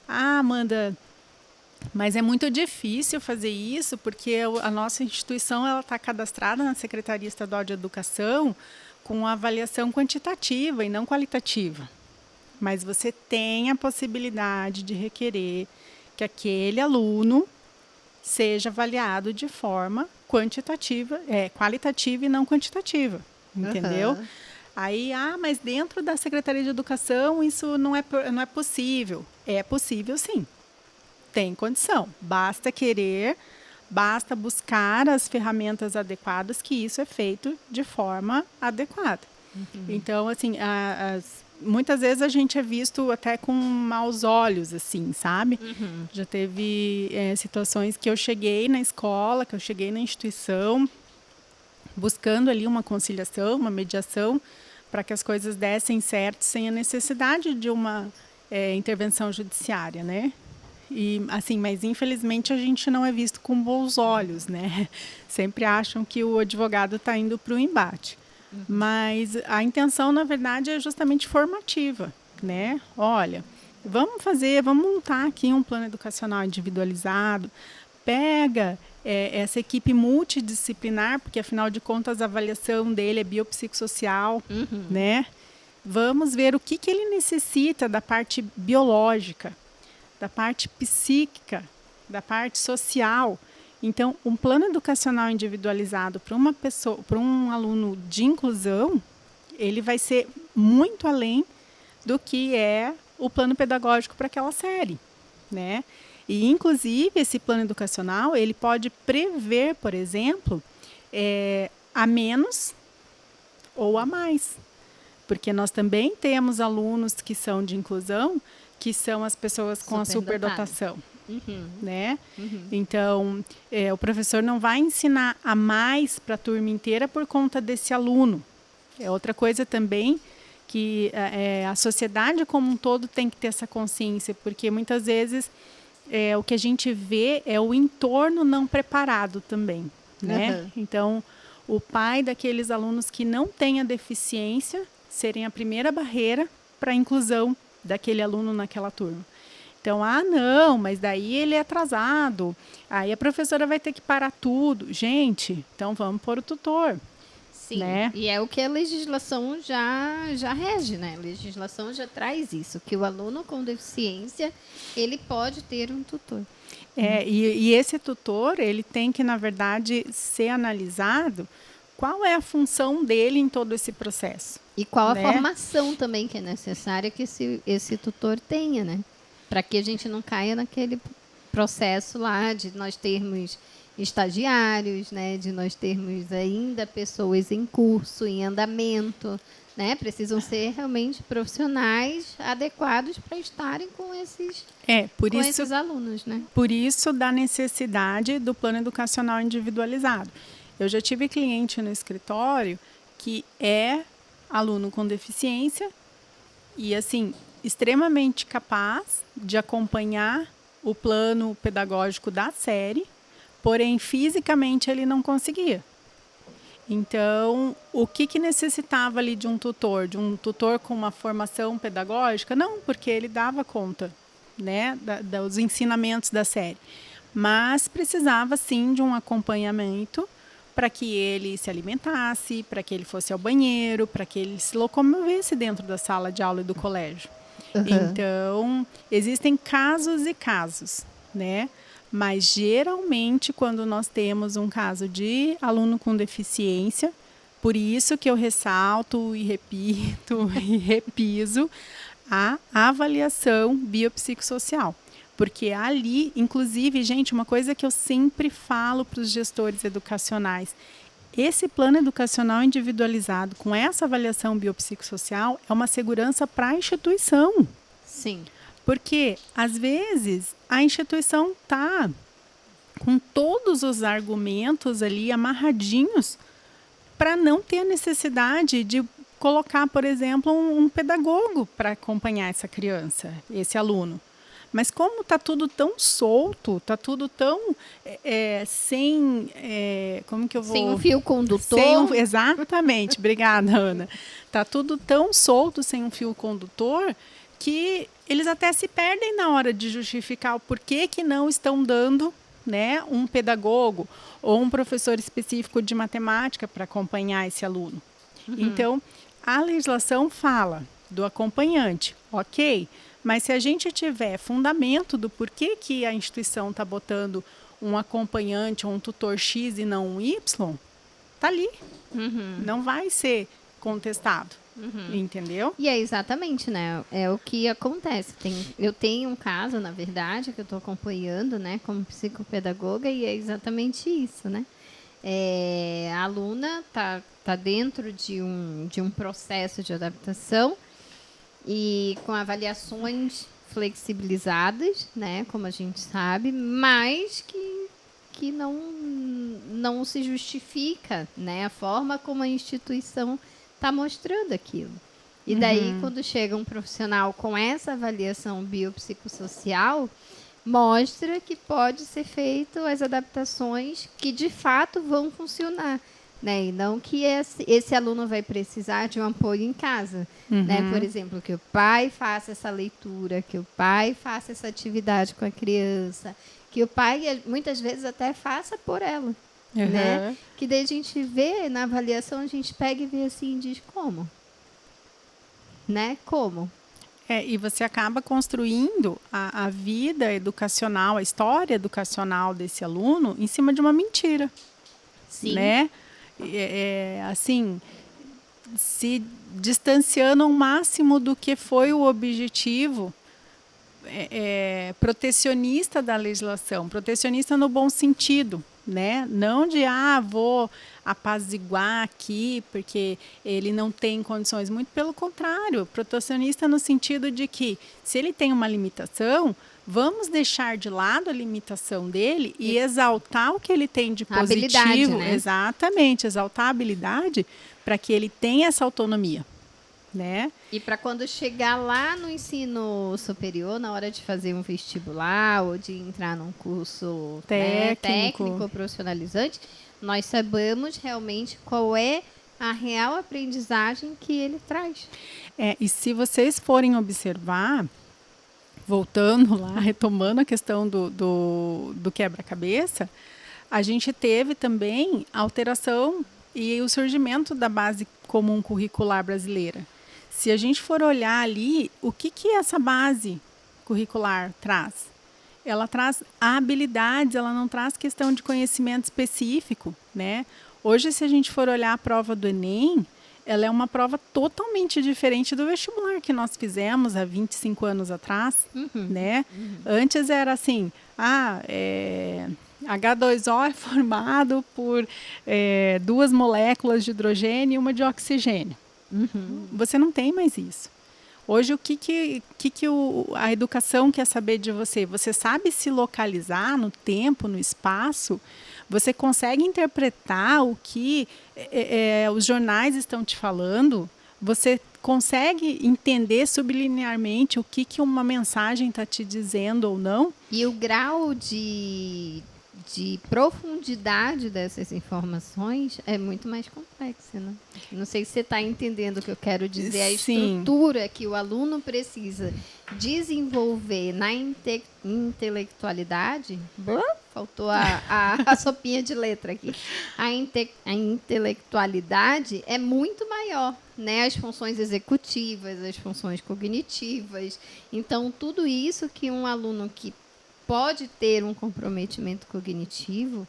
Ah, Amanda, mas é muito difícil fazer isso porque a nossa instituição ela está cadastrada na Secretaria Estadual de Educação com avaliação quantitativa e não qualitativa. Mas você tem a possibilidade de requerer que aquele aluno seja avaliado de forma qualitativa e não quantitativa, entendeu? Uhum. Aí, mas dentro da Secretaria de Educação isso não é possível. É possível, sim. Tem condição. Basta querer, basta buscar as ferramentas adequadas, que isso é feito de forma adequada. Uhum. Então, assim, muitas vezes a gente é visto até com maus olhos, assim, sabe? Uhum. Já teve situações que eu cheguei na escola, que eu cheguei na instituição, buscando ali uma conciliação, uma mediação, para que as coisas dessem certo, sem a necessidade de uma intervenção judiciária, né? E, assim, mas infelizmente a gente não é visto com bons olhos, né? Sempre acham que o advogado está indo para o embate. Uhum. Mas a intenção, na verdade, é justamente formativa, né? Olha, vamos montar aqui um plano educacional individualizado, pega essa equipe multidisciplinar, porque afinal de contas a avaliação dele é biopsicossocial, né? Vamos ver o que ele necessita da parte biológica, da parte psíquica, da parte social. Então, um plano educacional individualizado para um aluno de inclusão, ele vai ser muito além do que é o plano pedagógico para aquela série, né? E, inclusive, esse plano educacional, ele pode prever, por exemplo, a menos ou a mais. Porque nós também temos alunos que são de inclusão, que são as pessoas com a superdotação. Né? Então, o professor não vai ensinar a mais para a turma inteira por conta desse aluno. É outra coisa também que a sociedade como um todo tem que ter essa consciência, porque muitas vezes o que a gente vê é o entorno não preparado também. Né? Então, o pai daqueles alunos que não têm a deficiência serem a primeira barreira para a inclusão daquele aluno naquela turma. Então, não, mas daí ele é atrasado, aí a professora vai ter que parar tudo. Gente, então vamos pôr o tutor. Sim, né? E é o que a legislação já rege, né? A legislação já traz isso, que o aluno com deficiência, ele pode ter um tutor. E esse tutor, ele tem que, na verdade, ser analisado qual é a função dele em todo esse processo. E qual a formação também que é necessária que esse tutor tenha, né? Para que a gente não caia naquele processo lá de nós termos estagiários, né? De nós termos ainda pessoas em curso, em andamento, né? Precisam ser realmente profissionais adequados para estarem com esses alunos, né? Por isso da necessidade do plano educacional individualizado. Eu já tive cliente no escritório que é aluno com deficiência e, assim, extremamente capaz de acompanhar o plano pedagógico da série, porém, fisicamente, ele não conseguia. Então, o que necessitava ali de um tutor com uma formação pedagógica? Não, porque ele dava conta, né, dos ensinamentos da série. Mas precisava, sim, de um acompanhamento para que ele se alimentasse, para que ele fosse ao banheiro, para que ele se locomovesse dentro da sala de aula e do colégio. Então, existem casos e casos, né? Mas, geralmente, quando nós temos um caso de aluno com deficiência, por isso que eu ressalto e repito e repiso a avaliação biopsicossocial. Porque ali, inclusive, gente, uma coisa que eu sempre falo para os gestores educacionais, esse plano educacional individualizado com essa avaliação biopsicossocial é uma segurança para a instituição. Sim. Porque, às vezes, a instituição está com todos os argumentos ali amarradinhos para não ter a necessidade de colocar, por exemplo, um pedagogo para acompanhar essa criança, esse aluno. Mas como está tudo tão solto, está tudo tão sem... como que eu vou... Sem um fio condutor. Exatamente, obrigada, Ana. Está tudo tão solto, sem um fio condutor, que eles até se perdem na hora de justificar o porquê que não estão dando, né, um pedagogo ou um professor específico de matemática para acompanhar esse aluno. Então, a legislação fala do acompanhante, ok, mas se a gente tiver fundamento do porquê que a instituição está botando um acompanhante ou um tutor X e não um Y, está ali. Não vai ser contestado. Entendeu? E é exatamente, né? É o que acontece. Eu tenho um caso, na verdade, que eu estou acompanhando, né, como psicopedagoga, e é exatamente isso, né? A aluna tá dentro de um processo de adaptação e com avaliações flexibilizadas, né, como a gente sabe, mas que não se justifica, né, a forma como a instituição está mostrando aquilo. E daí, quando chega um profissional com essa avaliação biopsicossocial, mostra que pode ser feito as adaptações que de fato vão funcionar, né? E não que esse aluno vai precisar de um apoio em casa, né? Por exemplo, que o pai faça essa leitura, que o pai faça essa atividade com a criança, que o pai muitas vezes até faça por ela. Né? Que daí a gente vê, na avaliação, a gente pega e vê assim e diz como? Né? Como? E você acaba construindo a vida educacional, a história educacional desse aluno em cima de uma mentira. Sim. Né? Assim, se distanciando ao máximo do que foi o objetivo protecionista da legislação, protecionista no bom sentido, né? Não de vou apaziguar aqui porque ele não tem condições, muito pelo contrário, protecionista no sentido de que se ele tem uma limitação, vamos deixar de lado a limitação dele e exaltar o que ele tem de positivo, né? Exatamente, exaltar a habilidade para que ele tenha essa autonomia. Né? E para quando chegar lá no ensino superior, na hora de fazer um vestibular ou de entrar num curso técnico profissionalizante, nós sabemos realmente qual é a real aprendizagem que ele traz. E se vocês forem observar, voltando lá, retomando a questão do quebra-cabeça, a gente teve também a alteração e o surgimento da base comum curricular brasileira. Se a gente for olhar ali, o que essa base curricular traz? ela traz habilidades, ela não traz questão de conhecimento específico, né? Hoje, se a gente for olhar a prova do Enem, ela é uma prova totalmente diferente do vestibular que nós fizemos há 25 anos atrás, né? Antes era assim, H2O é formado por 2 moléculas de hidrogênio e uma de oxigênio. Você não tem mais isso. Hoje, o que a educação quer saber de você? Você sabe se localizar no tempo, no espaço? Você consegue interpretar o que os jornais estão te falando? Você consegue entender sublinearmente o que uma mensagem está te dizendo ou não? E o grau de profundidade dessas informações é muito mais complexo, né? Não sei se você está entendendo o que eu quero dizer. A estrutura que o aluno precisa desenvolver na intelectualidade... Faltou a sopinha de letra aqui. A intelectualidade é muito maior, né? As funções executivas, as funções cognitivas. Então, tudo isso que um aluno que pode ter um comprometimento cognitivo,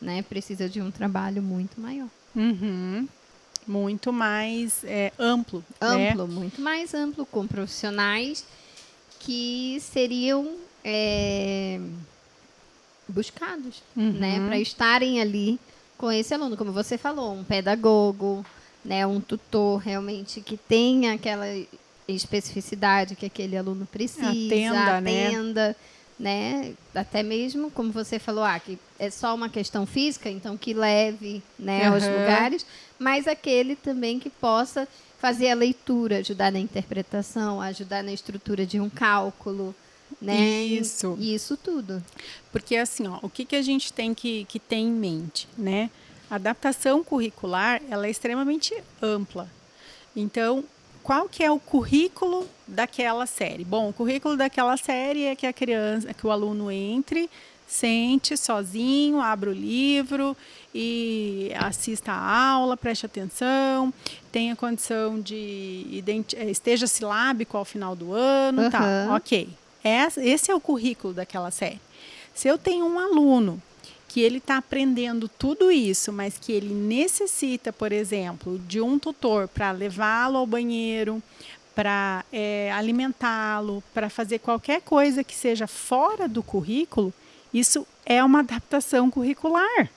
né, precisa de um trabalho muito maior. Muito mais amplo. Amplo, né? Muito mais amplo, com profissionais que seriam buscados, né, para estarem ali com esse aluno, como você falou, um pedagogo, né, um tutor realmente que tenha aquela especificidade que aquele aluno precisa, atenda, né, até mesmo, como você falou, que é só uma questão física, então que leve, né, aos lugares, mas aquele também que possa fazer a leitura, ajudar na interpretação, ajudar na estrutura de um cálculo, né? Isso tudo. Porque assim, o que a gente tem que ter em mente, né? A adaptação curricular, ela é extremamente ampla. Então, qual que é o currículo daquela série? Bom, o currículo daquela série é que que o aluno entre, sente sozinho, abra o livro e assista a aula, preste atenção, tenha condição de esteja silábico ao final do ano, tá? Ok. Esse é o currículo daquela série. Se eu tenho um aluno que ele está aprendendo tudo isso, mas que ele necessita, por exemplo, de um tutor para levá-lo ao banheiro, para alimentá-lo, para fazer qualquer coisa que seja fora do currículo, isso é uma adaptação curricular.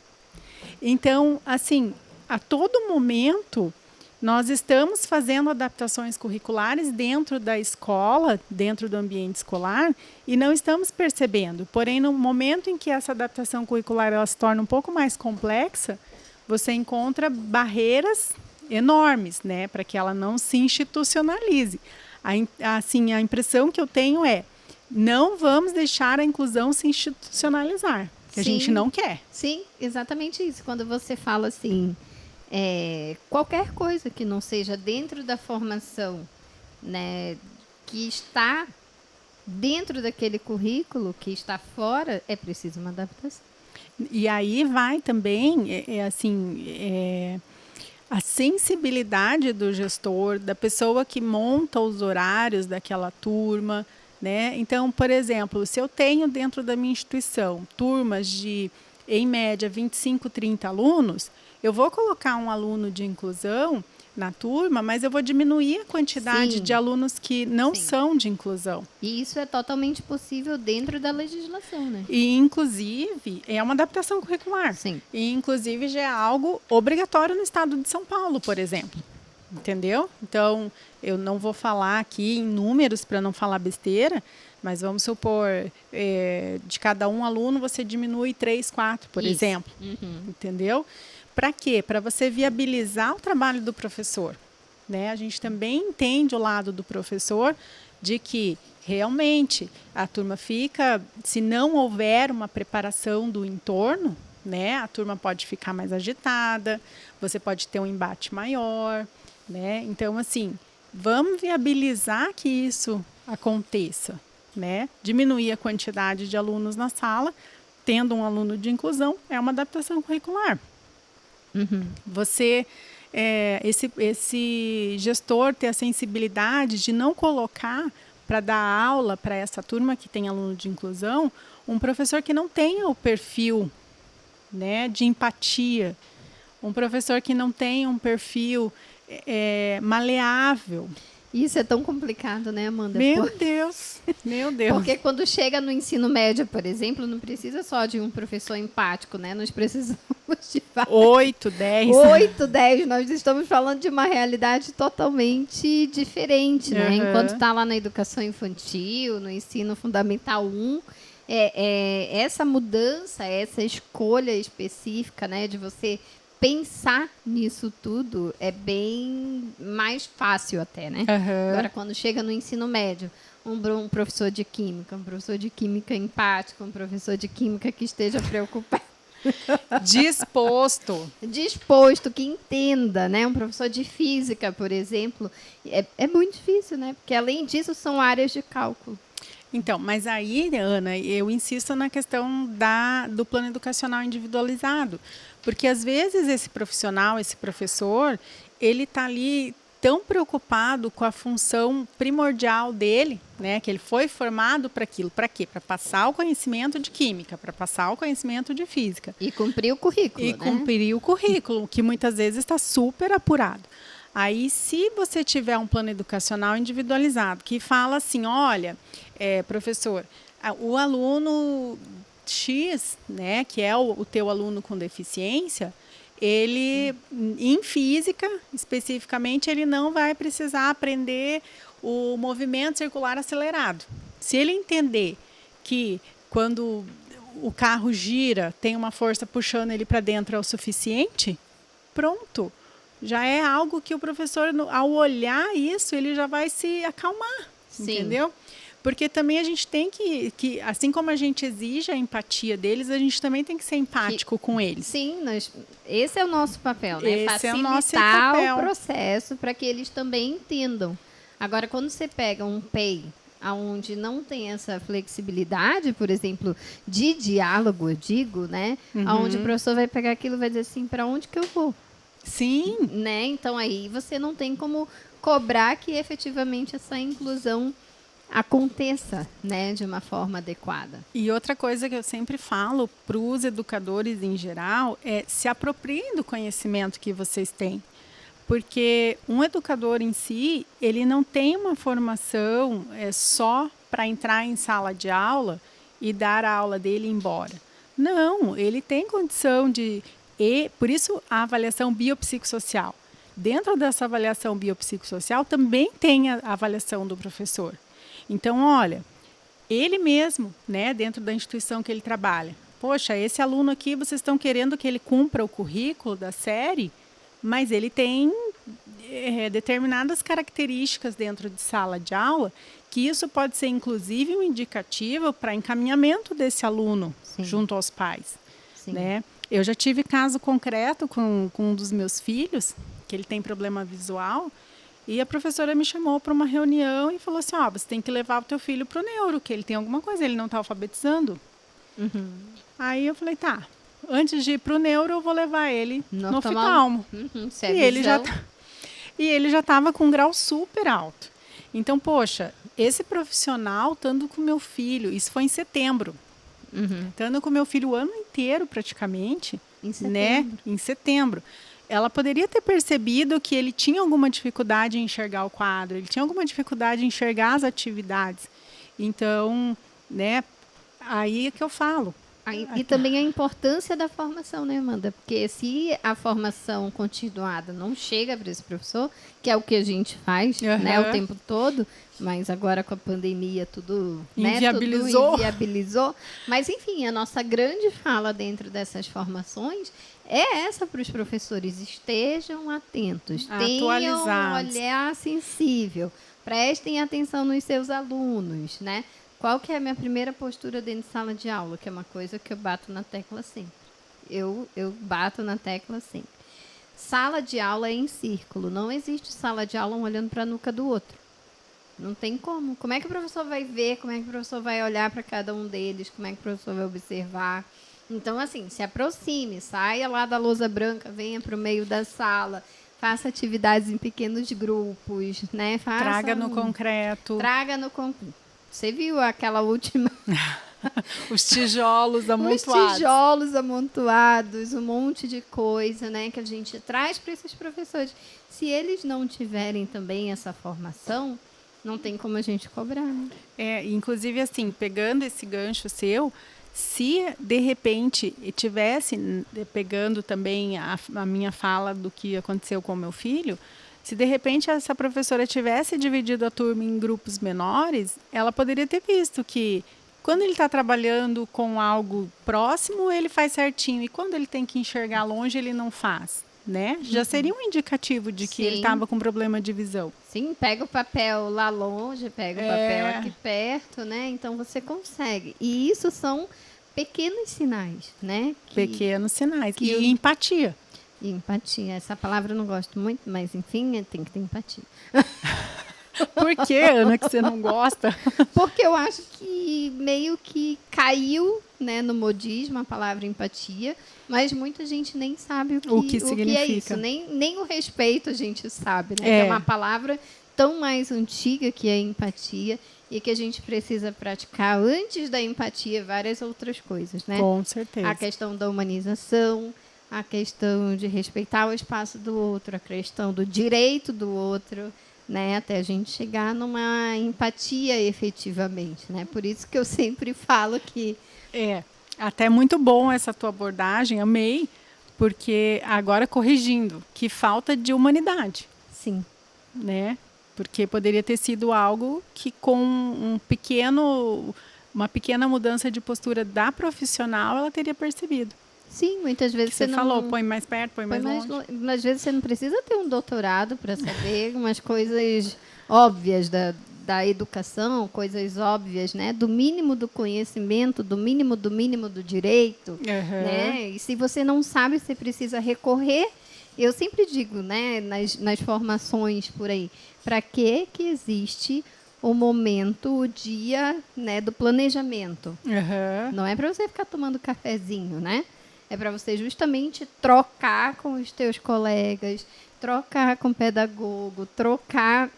Então, assim, a todo momento, nós estamos fazendo adaptações curriculares dentro da escola, dentro do ambiente escolar, e não estamos percebendo. Porém, no momento em que essa adaptação curricular ela se torna um pouco mais complexa, você encontra barreiras enormes, né, para que ela não se institucionalize. Assim, a impressão que eu tenho é, não vamos deixar a inclusão se institucionalizar, que a gente não quer. Sim, exatamente isso. Quando você fala assim... qualquer coisa que não seja dentro da formação, né, que está dentro daquele currículo, que está fora, é preciso uma adaptação. E aí vai também, a sensibilidade do gestor, da pessoa que monta os horários daquela turma, né? Então, por exemplo, se eu tenho dentro da minha instituição turmas de, em média, 25, 30 alunos, eu vou colocar um aluno de inclusão na turma, mas eu vou diminuir a quantidade de alunos que não são de inclusão. E isso é totalmente possível dentro da legislação, né? E, inclusive, é uma adaptação curricular. Sim. E, inclusive, já é algo obrigatório no estado de São Paulo, por exemplo. Entendeu? Então, eu não vou falar aqui em números para não falar besteira, mas vamos supor, de cada um aluno você diminui 3, 4, por exemplo. Entendeu? Para quê? Para você viabilizar o trabalho do professor, né? A gente também entende o lado do professor de que realmente a turma fica, se não houver uma preparação do entorno, né? A turma pode ficar mais agitada, você pode ter um embate maior, né? Então, assim, vamos viabilizar que isso aconteça, né? Diminuir a quantidade de alunos na sala, tendo um aluno de inclusão, é uma adaptação curricular. Você, esse gestor ter a sensibilidade de não colocar para dar aula para essa turma que tem aluno de inclusão, um professor que não tenha o perfil, né, de empatia, um professor que não tenha um perfil maleável. Isso é tão complicado, né, Amanda? Meu Deus. Porque quando chega no ensino médio, por exemplo, não precisa só de um professor empático, né? Nós precisamos de 8, 10. 8, 10. Nós estamos falando de uma realidade totalmente diferente, né? Enquanto está lá na educação infantil, no ensino fundamental 1, essa mudança, essa escolha específica, né, de você pensar nisso tudo é bem mais fácil até, né? Agora, quando chega no ensino médio, um professor de química empático, um professor de química que esteja preocupado. Disposto, que entenda, né? Um professor de física, por exemplo, é muito difícil, né? Porque, além disso, são áreas de cálculo. Então, mas aí, Ana, eu insisto na questão do plano educacional individualizado, porque às vezes esse profissional, esse professor, ele está ali tão preocupado com a função primordial dele, né, que ele foi formado para aquilo, para quê? Para passar o conhecimento de química, para passar o conhecimento de física. E cumprir o currículo, E cumprir o currículo, que muitas vezes está super apurado. Aí, se você tiver um plano educacional individualizado, que fala assim, olha, professor, o aluno X, né, que é o teu aluno com deficiência, ele, em física, especificamente, ele não vai precisar aprender o movimento circular acelerado. Se ele entender que quando o carro gira, tem uma força puxando ele para dentro é o suficiente, pronto. Já é algo que o professor, ao olhar isso, ele já vai se acalmar, entendeu? Porque também a gente tem que, assim como a gente exige a empatia deles, a gente também tem que ser empático com eles. Sim, esse é o nosso papel, né? Esse facilitar é o nosso papel. O processo para que eles também entendam. Agora, quando você pega um PEI, onde não tem essa flexibilidade, por exemplo, de diálogo, eu digo, né? Onde o professor vai pegar aquilo e vai dizer assim, para onde que eu vou? Sim. Né? Então, aí você não tem como cobrar que efetivamente essa inclusão aconteça, né, de uma forma adequada. E outra coisa que eu sempre falo para os educadores em geral é se apropriem do conhecimento que vocês têm. Porque um educador em si, ele não tem uma formação só para entrar em sala de aula e dar a aula dele e ir embora. Não, ele tem condição de... E por isso a avaliação biopsicossocial. Dentro dessa avaliação biopsicossocial também tem a avaliação do professor. Então, olha, ele mesmo, né, dentro da instituição que ele trabalha, poxa, esse aluno aqui, vocês estão querendo que ele cumpra o currículo da série, mas ele tem determinadas características dentro de sala de aula, que isso pode ser, inclusive, um indicativo para encaminhamento desse aluno junto aos pais. Né? Eu já tive caso concreto com um dos meus filhos, que ele tem problema visual, e a professora me chamou para uma reunião e falou assim, você tem que levar o teu filho para o neuro, que ele tem alguma coisa, ele não está alfabetizando. Aí eu falei, tá, antes de ir para o neuro, eu vou levar ele no oftalmo. E ele já estava com um grau super alto. Então, poxa, esse profissional, estando com meu filho, isso foi em setembro, estando com meu filho o ano inteiro praticamente, em setembro. Ela poderia ter percebido que ele tinha alguma dificuldade em enxergar o quadro, ele tinha alguma dificuldade em enxergar as atividades. Então, né, aí é que eu falo. E também a importância da formação, né, Amanda? Porque se a formação continuada não chega para esse professor, que é o que a gente faz, né, o tempo todo, mas agora com a pandemia tudo inviabilizou. Mas, enfim, a nossa grande fala dentro dessas formações é essa para os professores. Estejam atentos, tenham um olhar sensível, prestem atenção nos seus alunos, né? Qual que é a minha primeira postura dentro de sala de aula? Que é uma coisa que eu bato na tecla sempre. Eu bato na tecla sempre. Sala de aula é em círculo. Não existe sala de aula um olhando para a nuca do outro. Não tem como. Como é que o professor vai ver? Como é que o professor vai olhar para cada um deles? Como é que o professor vai observar? Então, assim, se aproxime, saia lá da lousa branca, venha para o meio da sala, faça atividades em pequenos grupos, né? Traga no concreto. Traga no concreto. Você viu aquela última... Os tijolos amontoados. Os tijolos amontoados, um monte de coisa, né, que a gente traz para esses professores. Se eles não tiverem também essa formação, não tem como a gente cobrar. Né? Inclusive, assim, pegando esse gancho seu, se de repente tivesse, pegando também a minha fala do que aconteceu com o meu filho, se de repente essa professora tivesse dividido a turma em grupos menores, ela poderia ter visto que quando ele está trabalhando com algo próximo, ele faz certinho. E quando ele tem que enxergar longe, ele não faz. Né? Já seria um indicativo de que ele estava com problema de visão. Sim, pega o papel lá longe, pega o papel aqui perto, né? Então você consegue. E isso são pequenos sinais, né? Pequenos sinais. E empatia. E empatia. Essa palavra eu não gosto muito, mas enfim, tem que ter empatia. Por que, Ana, que você não gosta? Porque eu acho que meio que caiu, né, no modismo a palavra empatia, mas muita gente nem sabe o que significa. É isso. Nem o respeito a gente sabe, né? É uma palavra tão mais antiga que a empatia e que a gente precisa praticar antes da empatia várias outras coisas, né? Com certeza. A questão da humanização, a questão de respeitar o espaço do outro, a questão do direito do outro, né, até a gente chegar numa empatia efetivamente, né? Por isso que eu sempre falo que... Até muito bom essa tua abordagem, amei, porque agora corrigindo, que falta de humanidade. Sim. Né? Porque poderia ter sido algo que com uma pequena mudança de postura da profissional, ela teria percebido. Sim, muitas vezes você falou, põe mais perto, põe mais longe. Às vezes você não precisa ter um doutorado para saber umas coisas óbvias da educação, coisas óbvias, né? Do mínimo do conhecimento, do mínimo do direito, né? E se você não sabe, você precisa recorrer. Eu sempre digo, né, nas formações por aí, para que existe o momento, o dia, né, do planejamento? Não é para você ficar tomando cafezinho, né? É para você justamente trocar com os teus colegas, trocar com o pedagogo, troca,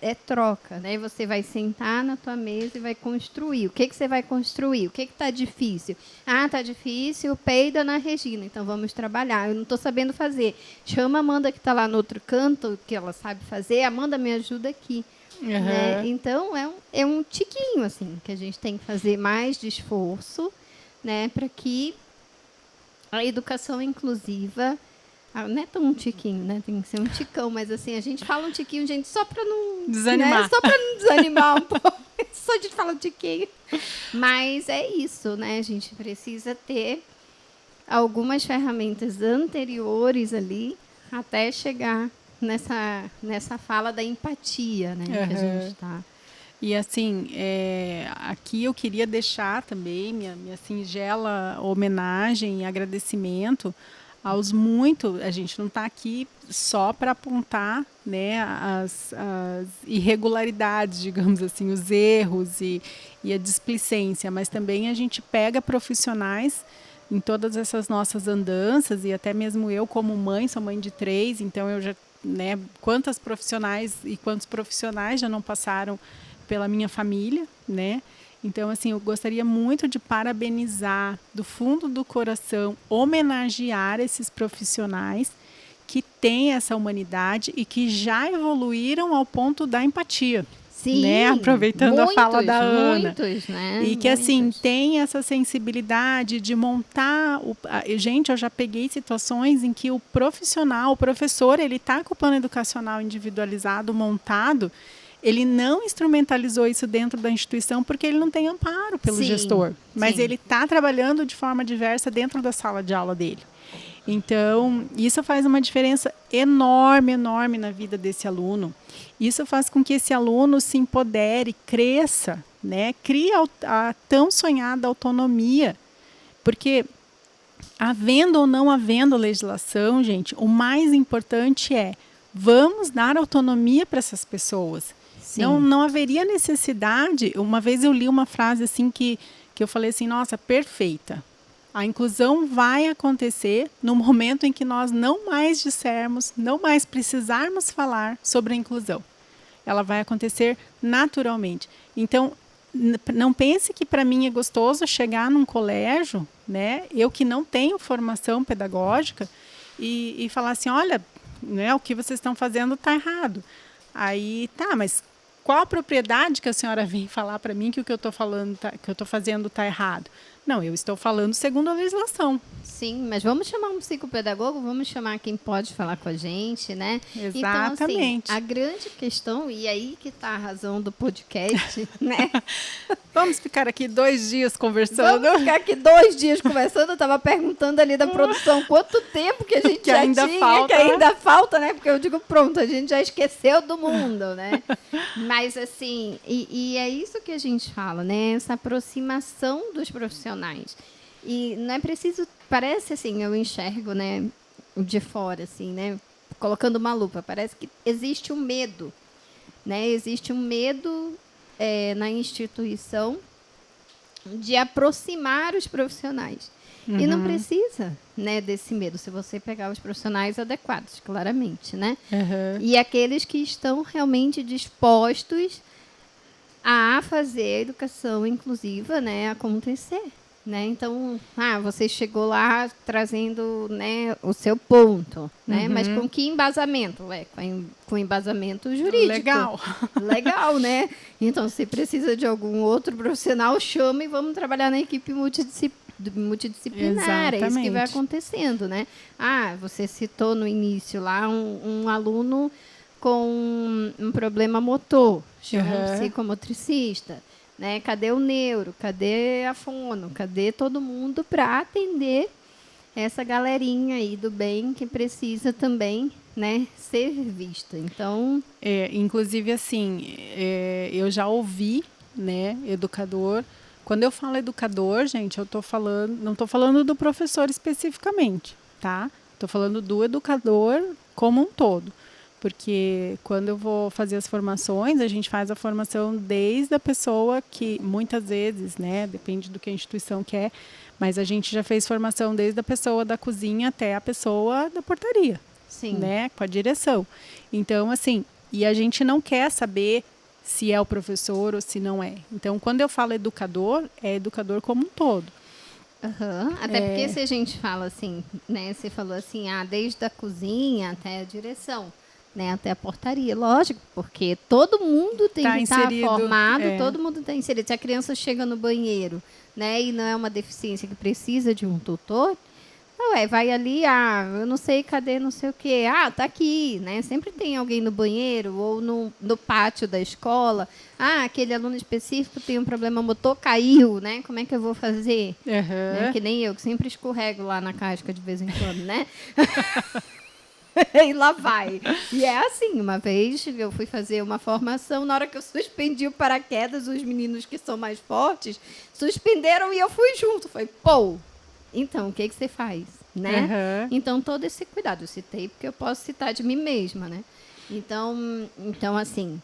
né? E você vai sentar na tua mesa e vai construir. O que você vai construir? O que está difícil? Ah, está difícil, peida na Regina, então vamos trabalhar. Eu não estou sabendo fazer. Chama a Amanda que está lá no outro canto, que ela sabe fazer. Amanda, me ajuda aqui. Né? Então, é um tiquinho, assim, que a gente tem que fazer mais de esforço, né? Para que a educação inclusiva, não é tão um tiquinho, né? Tem que ser um ticão, mas assim, a gente fala um tiquinho, gente, só para não desanimar. Né? Só para não desanimar um pouco. Só a gente fala um tiquinho. Mas é isso, né? A gente precisa ter algumas ferramentas anteriores ali até chegar nessa fala da empatia, né? Que a gente está. E assim, aqui eu queria deixar também minha singela homenagem e agradecimento aos a gente não está aqui só para apontar, né, as irregularidades, digamos assim, os erros e a displicência, mas também a gente pega profissionais em todas essas nossas andanças, e até mesmo eu como mãe, sou mãe de 3, então eu já, né, quantos profissionais já não passaram pela minha família, né? Então, assim, eu gostaria muito de parabenizar, do fundo do coração, homenagear esses profissionais que têm essa humanidade e que já evoluíram ao ponto da empatia. Sim, né? Aproveitando a fala da Ana. Muitos, né? E que, assim, tem essa sensibilidade de montar... Gente, eu já peguei situações em que o profissional, o professor, ele está com o plano educacional individualizado, montado, ele não instrumentalizou isso dentro da instituição porque ele não tem amparo pelo gestor. Mas ele está trabalhando de forma diversa dentro da sala de aula dele. Então, isso faz uma diferença enorme, enorme na vida desse aluno. Isso faz com que esse aluno se empodere, cresça, né? Crie a tão sonhada autonomia. Porque, havendo ou não havendo legislação, gente, o mais importante é vamos dar autonomia para essas pessoas. Não haveria necessidade. Uma vez eu li uma frase assim que eu falei assim, nossa, perfeita. A inclusão vai acontecer no momento em que nós não mais dissermos, não mais precisarmos falar sobre a inclusão. Ela vai acontecer naturalmente. Então, não pense que para mim é gostoso chegar num colégio, né, eu que não tenho formação pedagógica, e falar assim, olha, né, o que vocês estão fazendo está errado. Aí, tá, mas qual a propriedade que a senhora vem falar para mim que o que eu estou falando, que eu estou fazendo está errado? Não, eu estou falando segundo a legislação. Sim, mas vamos chamar um psicopedagogo, vamos chamar quem pode falar com a gente, né? Exatamente. Então, assim, a grande questão, e aí que está a razão do podcast, né? Vamos ficar aqui 2 dias conversando. Vamos ficar aqui 2 dias conversando. Eu estava perguntando ali da produção quanto tempo que a gente que já ainda tinha, falta, que ainda falta, né? Porque eu digo, pronto, a gente já esqueceu do mundo, né? Mas, assim, e é isso que a gente fala, né? Essa aproximação dos profissionais. E não é preciso, parece assim, eu enxergo, né, de fora, assim, né, colocando uma lupa, parece que existe um medo, né, existe um medo na instituição de aproximar os profissionais. E não precisa, né, desse medo, se você pegar os profissionais adequados, claramente, né? E aqueles que estão realmente dispostos a fazer a educação inclusiva, né, acontecer. Né? Então, você chegou lá trazendo, né, o seu ponto, né? Mas com que embasamento? Com embasamento jurídico. Legal. Legal, né? Então, se precisa de algum outro profissional, chama e vamos trabalhar na equipe multidisciplinar. Exatamente. É isso que vai acontecendo, né? Você citou no início lá um aluno com um problema motor, chama um psicomotricista. Né? Cadê o neuro? Cadê a fono? Cadê todo mundo para atender essa galerinha aí do bem que precisa também, né, ser vista? Então, inclusive assim, eu já ouvi, né, educador. Quando eu falo educador, gente, eu tô falando, não estou falando do professor especificamente, tá? Estou falando do educador como um todo. Porque quando eu vou fazer as formações, a gente faz a formação desde a pessoa que, muitas vezes, né, depende do que a instituição quer, mas a gente já fez formação desde a pessoa da cozinha até a pessoa da portaria. Sim. Né, com a direção. Então, assim, e a gente não quer saber se é o professor ou se não é. Então, quando eu falo educador, é educador como um todo. Até porque se a gente fala assim, né, você falou assim, desde a cozinha até a direção. Né, até a portaria, lógico, porque todo mundo tem que estar formado, todo mundo está inserido. Se a criança chega no banheiro, né, e não é uma deficiência que precisa de um tutor, vai ali, eu não sei, cadê não sei o quê, tá aqui, né? Sempre tem alguém no banheiro ou no pátio da escola. Aquele aluno específico tem um problema motor, caiu, né? Como é que eu vou fazer? Né? Que nem eu, que sempre escorrego lá na casca de vez em quando, né? E lá vai. E é assim, uma vez eu fui fazer uma formação, na hora que eu suspendi o paraquedas, os meninos que são mais fortes suspenderam e eu fui junto. Foi, então, o que você faz? Né? Então, todo esse cuidado, eu citei porque eu posso citar de mim mesma, né? Então assim,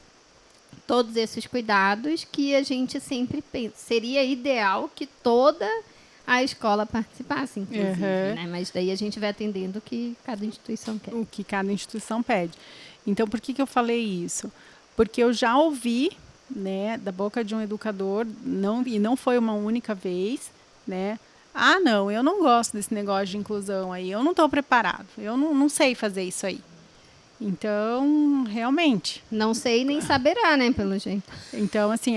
todos esses cuidados que a gente sempre pensa. Seria ideal que toda a escola participasse, inclusive, né? Mas daí a gente vai atendendo o que cada instituição quer. O que cada instituição pede. Então, por que eu falei isso? Porque eu já ouvi, né, da boca de um educador, e não foi uma única vez, né? Não, eu não gosto desse negócio de inclusão aí, eu não estou preparado, eu não sei fazer isso aí. Então, realmente. Não sei nem saberá, né, pelo jeito. Então, assim,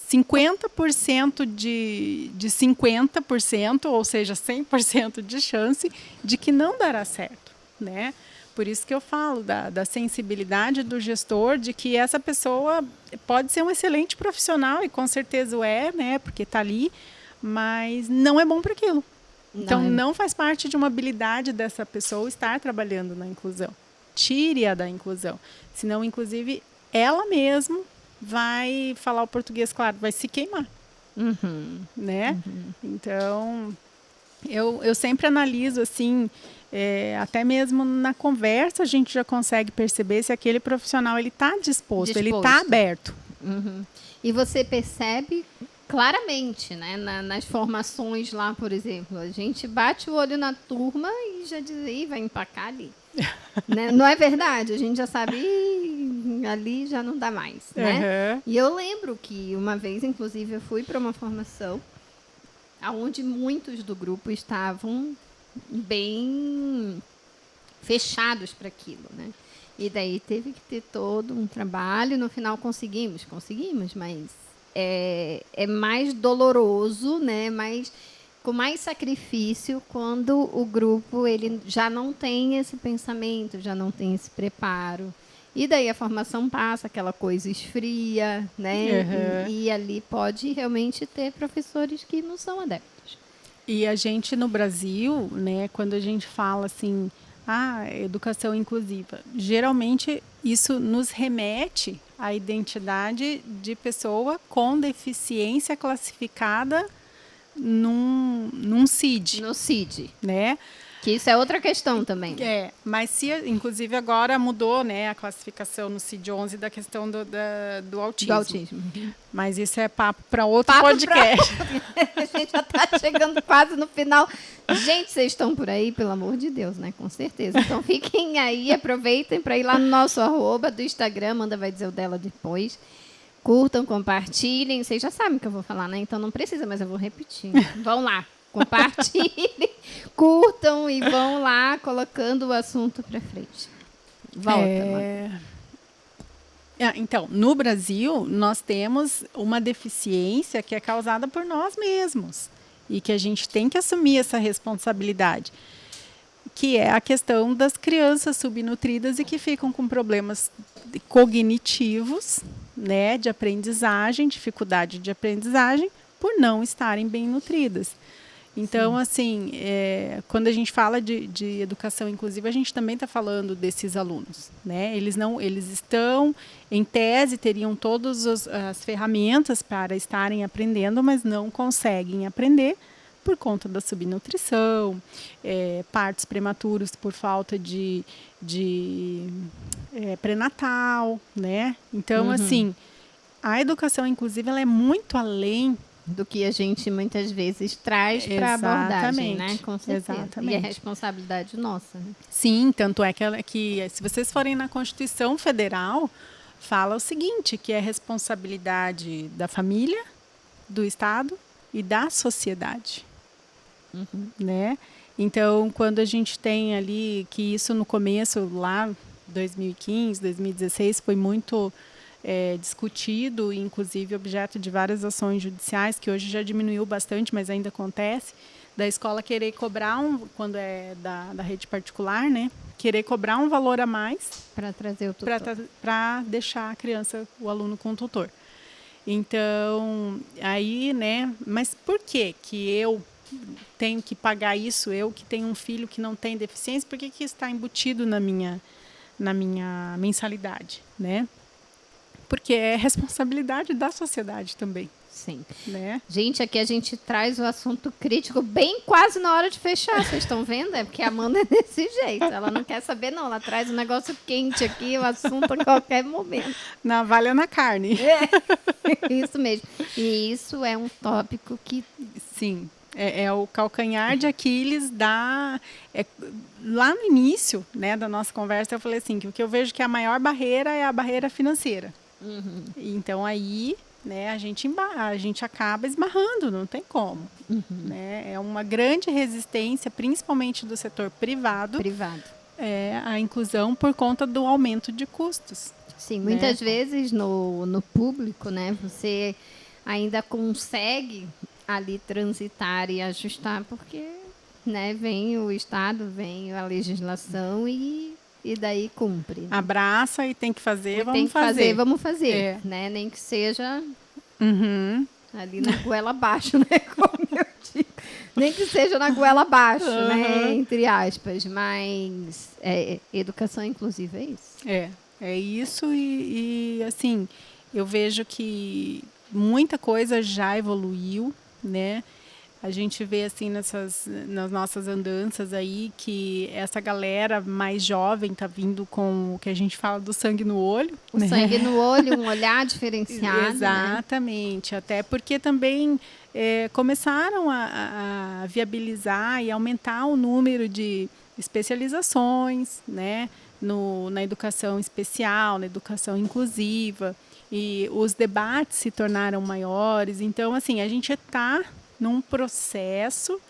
50% de 50%, ou seja, 100% de chance de que não dará certo, né? Por isso que eu falo da sensibilidade do gestor, de que essa pessoa pode ser um excelente profissional, e com certeza é, né? Porque está ali, mas não é bom para aquilo. Então, não faz parte de uma habilidade dessa pessoa estar trabalhando na inclusão. Tire-a da inclusão. Senão, inclusive, ela mesma vai falar o português, claro, vai se queimar. Né? Então, eu sempre analiso, assim, até mesmo na conversa a gente já consegue perceber se aquele profissional está disposto, ele está aberto. E você percebe claramente, né? Nas formações lá, por exemplo. A gente bate o olho na turma e já diz, "Ih, vai empacar ali." Né? Não é verdade? A gente já sabe, "Ih, ali já não dá mais." Né? Uhum. E eu lembro que uma vez, inclusive, eu fui para uma formação onde muitos do grupo estavam bem fechados para aquilo, né? E daí teve que ter todo um trabalho. No final conseguimos, mas é mais doloroso, né? Com mais sacrifício quando o grupo ele já não tem esse pensamento, já não tem esse preparo. E daí a formação passa, aquela coisa esfria, né? Uhum. E ali pode realmente ter professores que não são adeptos. E a gente no Brasil, né, quando a gente fala assim, educação inclusiva, geralmente isso nos remete à identidade de pessoa com deficiência classificada num CID. No CID. Né? Que isso é outra questão também. Né? Mas se, inclusive agora mudou, né, a classificação no CID-11 da questão do autismo. Do autismo. Mas isso é papo para outro podcast. A gente já está chegando quase no final. Gente, vocês estão por aí, pelo amor de Deus, né? Com certeza. Então fiquem aí, aproveitem para ir lá no nosso @ do Instagram, Amanda vai dizer o dela depois. Curtam, compartilhem. Vocês já sabem o que eu vou falar, né? Então não precisa, mas eu vou repetir. Vão lá. Compartilhem, curtam e vão lá colocando o assunto para frente. Volta, Então, no Brasil, nós temos uma deficiência que é causada por nós mesmos e que a gente tem que assumir essa responsabilidade, que é a questão das crianças subnutridas e que ficam com problemas cognitivos, né, de aprendizagem, dificuldade de aprendizagem, por não estarem bem nutridas. Então, sim, assim, quando a gente fala de educação inclusiva, a gente também está falando desses alunos, né? Eles estão, em tese, teriam todas as ferramentas para estarem aprendendo, mas não conseguem aprender por conta da subnutrição, partos prematuros por falta de pré-natal, né? Então, assim, a educação inclusiva ela é muito além do que a gente muitas vezes traz para a abordagem, né? Com certeza. Exatamente. E é responsabilidade nossa. Né? Sim, tanto é que se vocês forem na Constituição Federal, fala o seguinte, que é responsabilidade da família, do Estado e da sociedade. Né? Então, quando a gente tem ali, que isso no começo, lá 2015, 2016, foi muito discutido, inclusive objeto de várias ações judiciais, que hoje já diminuiu bastante, mas ainda acontece, da escola querer cobrar, quando é da rede particular, né, querer cobrar um valor a mais para trazer o tutor, para deixar a criança, o aluno com o tutor. Então, aí, né, mas por que eu tenho que pagar isso, eu que tenho um filho que não tem deficiência, por que isso está embutido na minha mensalidade, né? Porque é responsabilidade da sociedade também. Sim. Né? Gente, aqui a gente traz o assunto crítico bem quase na hora de fechar. Vocês estão vendo? É porque a Amanda é desse jeito. Ela não quer saber, não. Ela traz um negócio quente aqui, o assunto a qualquer momento. Navalha na carne. Isso mesmo. E isso é um tópico que... Sim. É o calcanhar de Aquiles lá no início, né, da nossa conversa, eu falei assim, que o que eu vejo que a maior barreira é a barreira financeira. Então, aí, né, a gente acaba esbarrando, não tem como. Né? É uma grande resistência, principalmente do setor privado. A inclusão por conta do aumento de custos. Sim, muitas vezes no público, né, você ainda consegue ali transitar e ajustar, porque, né, vem o Estado, vem a legislação e daí cumpre. Né? Abraça e tem que fazer, vamos fazer. Né? Nem que seja ali na goela abaixo, né? Como eu digo. Nem que seja na goela abaixo, né? Entre aspas. Mas educação inclusiva é isso. É isso e assim, eu vejo que muita coisa já evoluiu, né? A gente vê assim nas nossas andanças aí que essa galera mais jovem tá vindo com o que a gente fala do sangue no olho. O sangue no olho, um olhar diferenciado. Exatamente. Né? Até porque também começaram a viabilizar e aumentar o número de especializações, né? Na educação especial, na educação inclusiva. E os debates se tornaram maiores. Então, assim, a gente está num processo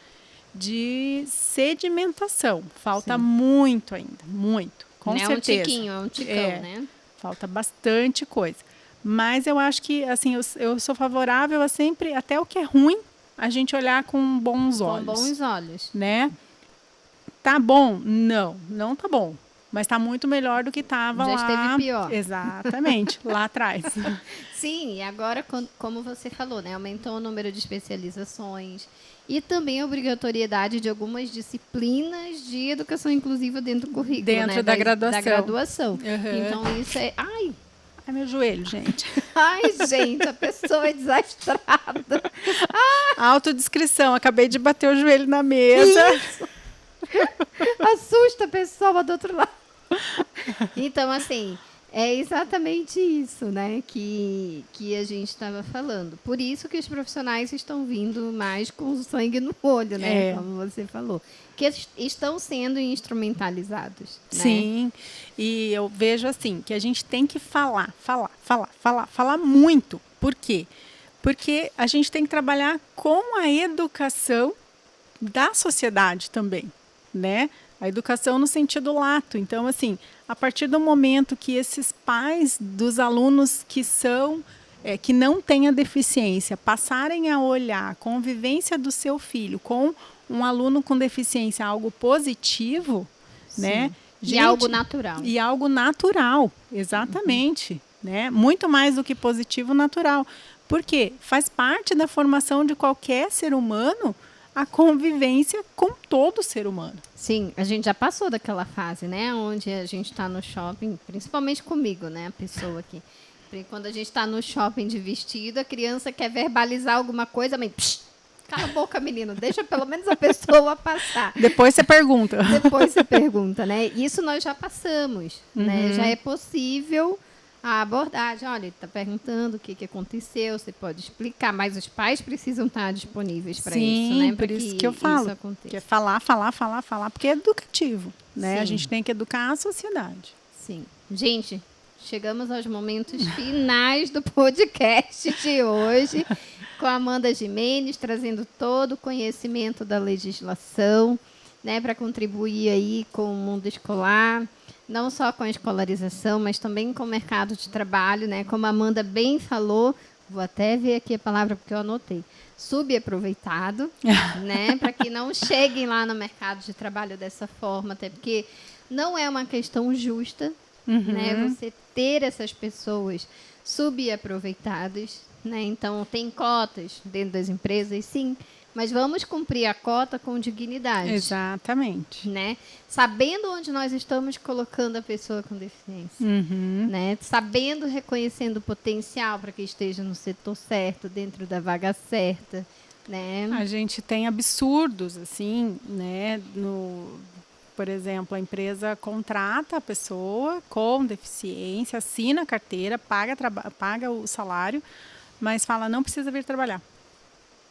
de sedimentação. Falta muito ainda, muito, com certeza. É um ticão, né? Falta bastante coisa. Mas eu acho que, assim, eu sou favorável a sempre, até o que é ruim, a gente olhar com bons olhos. Com bons olhos. Né? Tá bom? Não tá bom. Mas está muito melhor do que estava lá. Já esteve pior. Exatamente, lá atrás. Sim, e agora, como você falou, né, aumentou o número de especializações e também a obrigatoriedade de algumas disciplinas de educação inclusiva dentro do currículo. Dentro, né, da graduação. Uhum. Então, isso é... Ai, meu joelho, gente. Ai, gente, a pessoa é desastrada. Autodescrição, acabei de bater o joelho na mesa. Isso. Assusta a pessoa do outro lado. Então, assim, é exatamente isso, né, que a gente estava falando. Por isso que os profissionais estão vindo mais com o sangue no olho, né, como você falou. Que estão sendo instrumentalizados. Né? Sim, e eu vejo assim, que a gente tem que falar muito. Por quê? Porque a gente tem que trabalhar com a educação da sociedade também, né? A educação no sentido lato. Então, assim, a partir do momento que esses pais dos alunos que não têm a deficiência passarem a olhar a convivência do seu filho com um aluno com deficiência, algo positivo, sim, né? Gente, algo natural. E algo natural, exatamente. Né? Muito mais do que positivo, natural. Porque faz parte da formação de qualquer ser humano a convivência com todo ser humano. Sim, a gente já passou daquela fase, né? Onde a gente está no shopping, principalmente comigo, né? A pessoa aqui. Quando a gente está no shopping de vestido, a criança quer verbalizar alguma coisa, mas... Psh, cala a boca, menino. Deixa pelo menos a pessoa passar. Depois você pergunta. Né? Isso nós já passamos, né? Já é possível a abordagem. Olha, ele está perguntando o que aconteceu, você pode explicar, mas os pais precisam estar disponíveis para isso, né? Por isso que eu falo. Que é falar, porque é educativo, né? Sim. A gente tem que educar a sociedade. Sim. Gente, chegamos aos momentos finais do podcast de hoje, com a Amanda Gimenez, trazendo todo o conhecimento da legislação, né, para contribuir aí com o mundo escolar, não só com a escolarização, mas também com o mercado de trabalho, né? Como a Amanda bem falou, vou até ver aqui a palavra porque eu anotei, subaproveitado, né? Para que não cheguem lá no mercado de trabalho dessa forma, até porque não é uma questão justa, né? Você ter essas pessoas subaproveitadas, né? Então, tem cotas dentro das empresas, sim, mas vamos cumprir a cota com dignidade. Exatamente. Né? Sabendo onde nós estamos colocando a pessoa com deficiência. Né? Sabendo, reconhecendo o potencial para que esteja no setor certo, dentro da vaga certa. Né? A gente tem absurdos, assim, né? Por exemplo, a empresa contrata a pessoa com deficiência, assina a carteira, paga o salário, mas fala, não precisa vir trabalhar.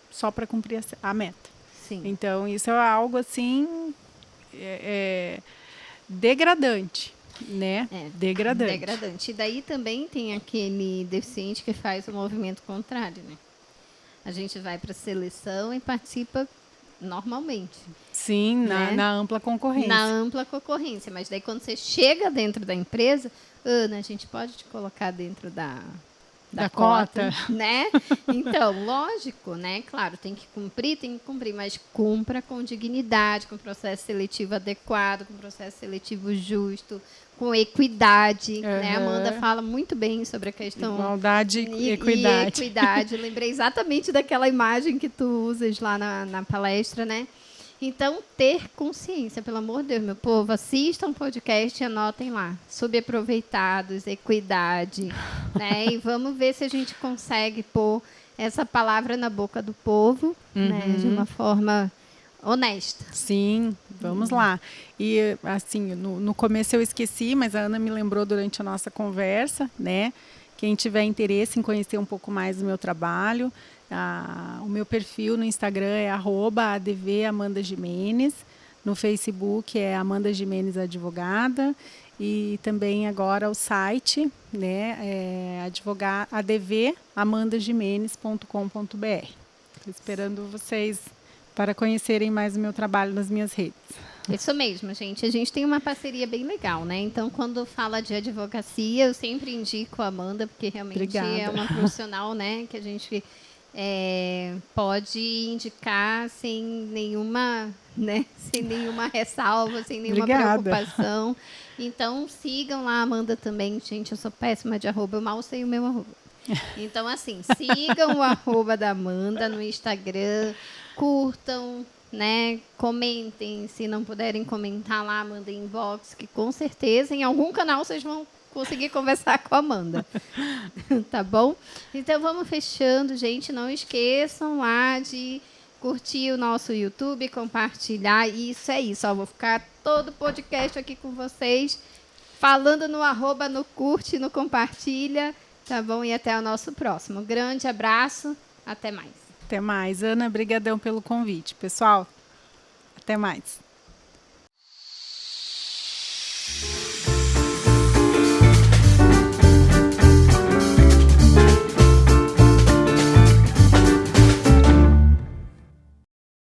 Só para cumprir a meta. Sim. Então, isso é algo, assim, degradante, né? Degradante. E daí também tem aquele deficiente que faz o movimento contrário, né? A gente vai para a seleção e participa normalmente. Sim, né? na ampla concorrência. Na ampla concorrência. Mas daí, quando você chega dentro da empresa, Ana, a gente pode te colocar dentro da cota, né? Então, lógico, né? Claro, tem que cumprir, mas cumpra com dignidade, com processo seletivo adequado, com processo seletivo justo, com equidade, né? A Amanda fala muito bem sobre a questão... Igualdade e equidade. Lembrei exatamente daquela imagem que tu usas lá na palestra, né? Então, ter consciência, pelo amor de Deus, meu povo, assistam o podcast e anotem lá. Subaproveitados, equidade, né? E vamos ver se a gente consegue pôr essa palavra na boca do povo, né? De uma forma honesta. Sim, vamos lá. E, assim, no começo eu esqueci, mas a Ana me lembrou durante a nossa conversa, né? Quem tiver interesse em conhecer um pouco mais do meu trabalho, o meu perfil no Instagram é @advamandagimenez, no Facebook é Amanda Gimenez Advogada, e também agora o site, né, é advamandagimenez.com.br. Estou esperando vocês para conhecerem mais o meu trabalho nas minhas redes. Isso mesmo, gente. A gente tem uma parceria bem legal, né? Então, quando fala de advocacia, eu sempre indico a Amanda, porque realmente Obrigada. é uma profissional, né? Que a gente pode indicar sem nenhuma, né? Sem nenhuma ressalva, sem nenhuma Obrigada. preocupação. Então, sigam lá a Amanda também. Gente, eu sou péssima de arroba, eu mal sei o meu arroba. Então, assim, sigam o arroba da Amanda no Instagram, curtam, né? Comentem, se não puderem comentar lá, mandem inbox, que com certeza em algum canal vocês vão conseguir conversar com a Amanda. Tá bom? Então vamos fechando, gente. Não esqueçam lá de curtir o nosso YouTube, compartilhar. Isso é isso. Ó, vou ficar todo o podcast aqui com vocês, falando no arroba, no curte, no compartilha. Tá bom? E até o nosso próximo. Grande abraço. Até mais. Até mais. Ana, brigadão pelo convite. Pessoal, até mais.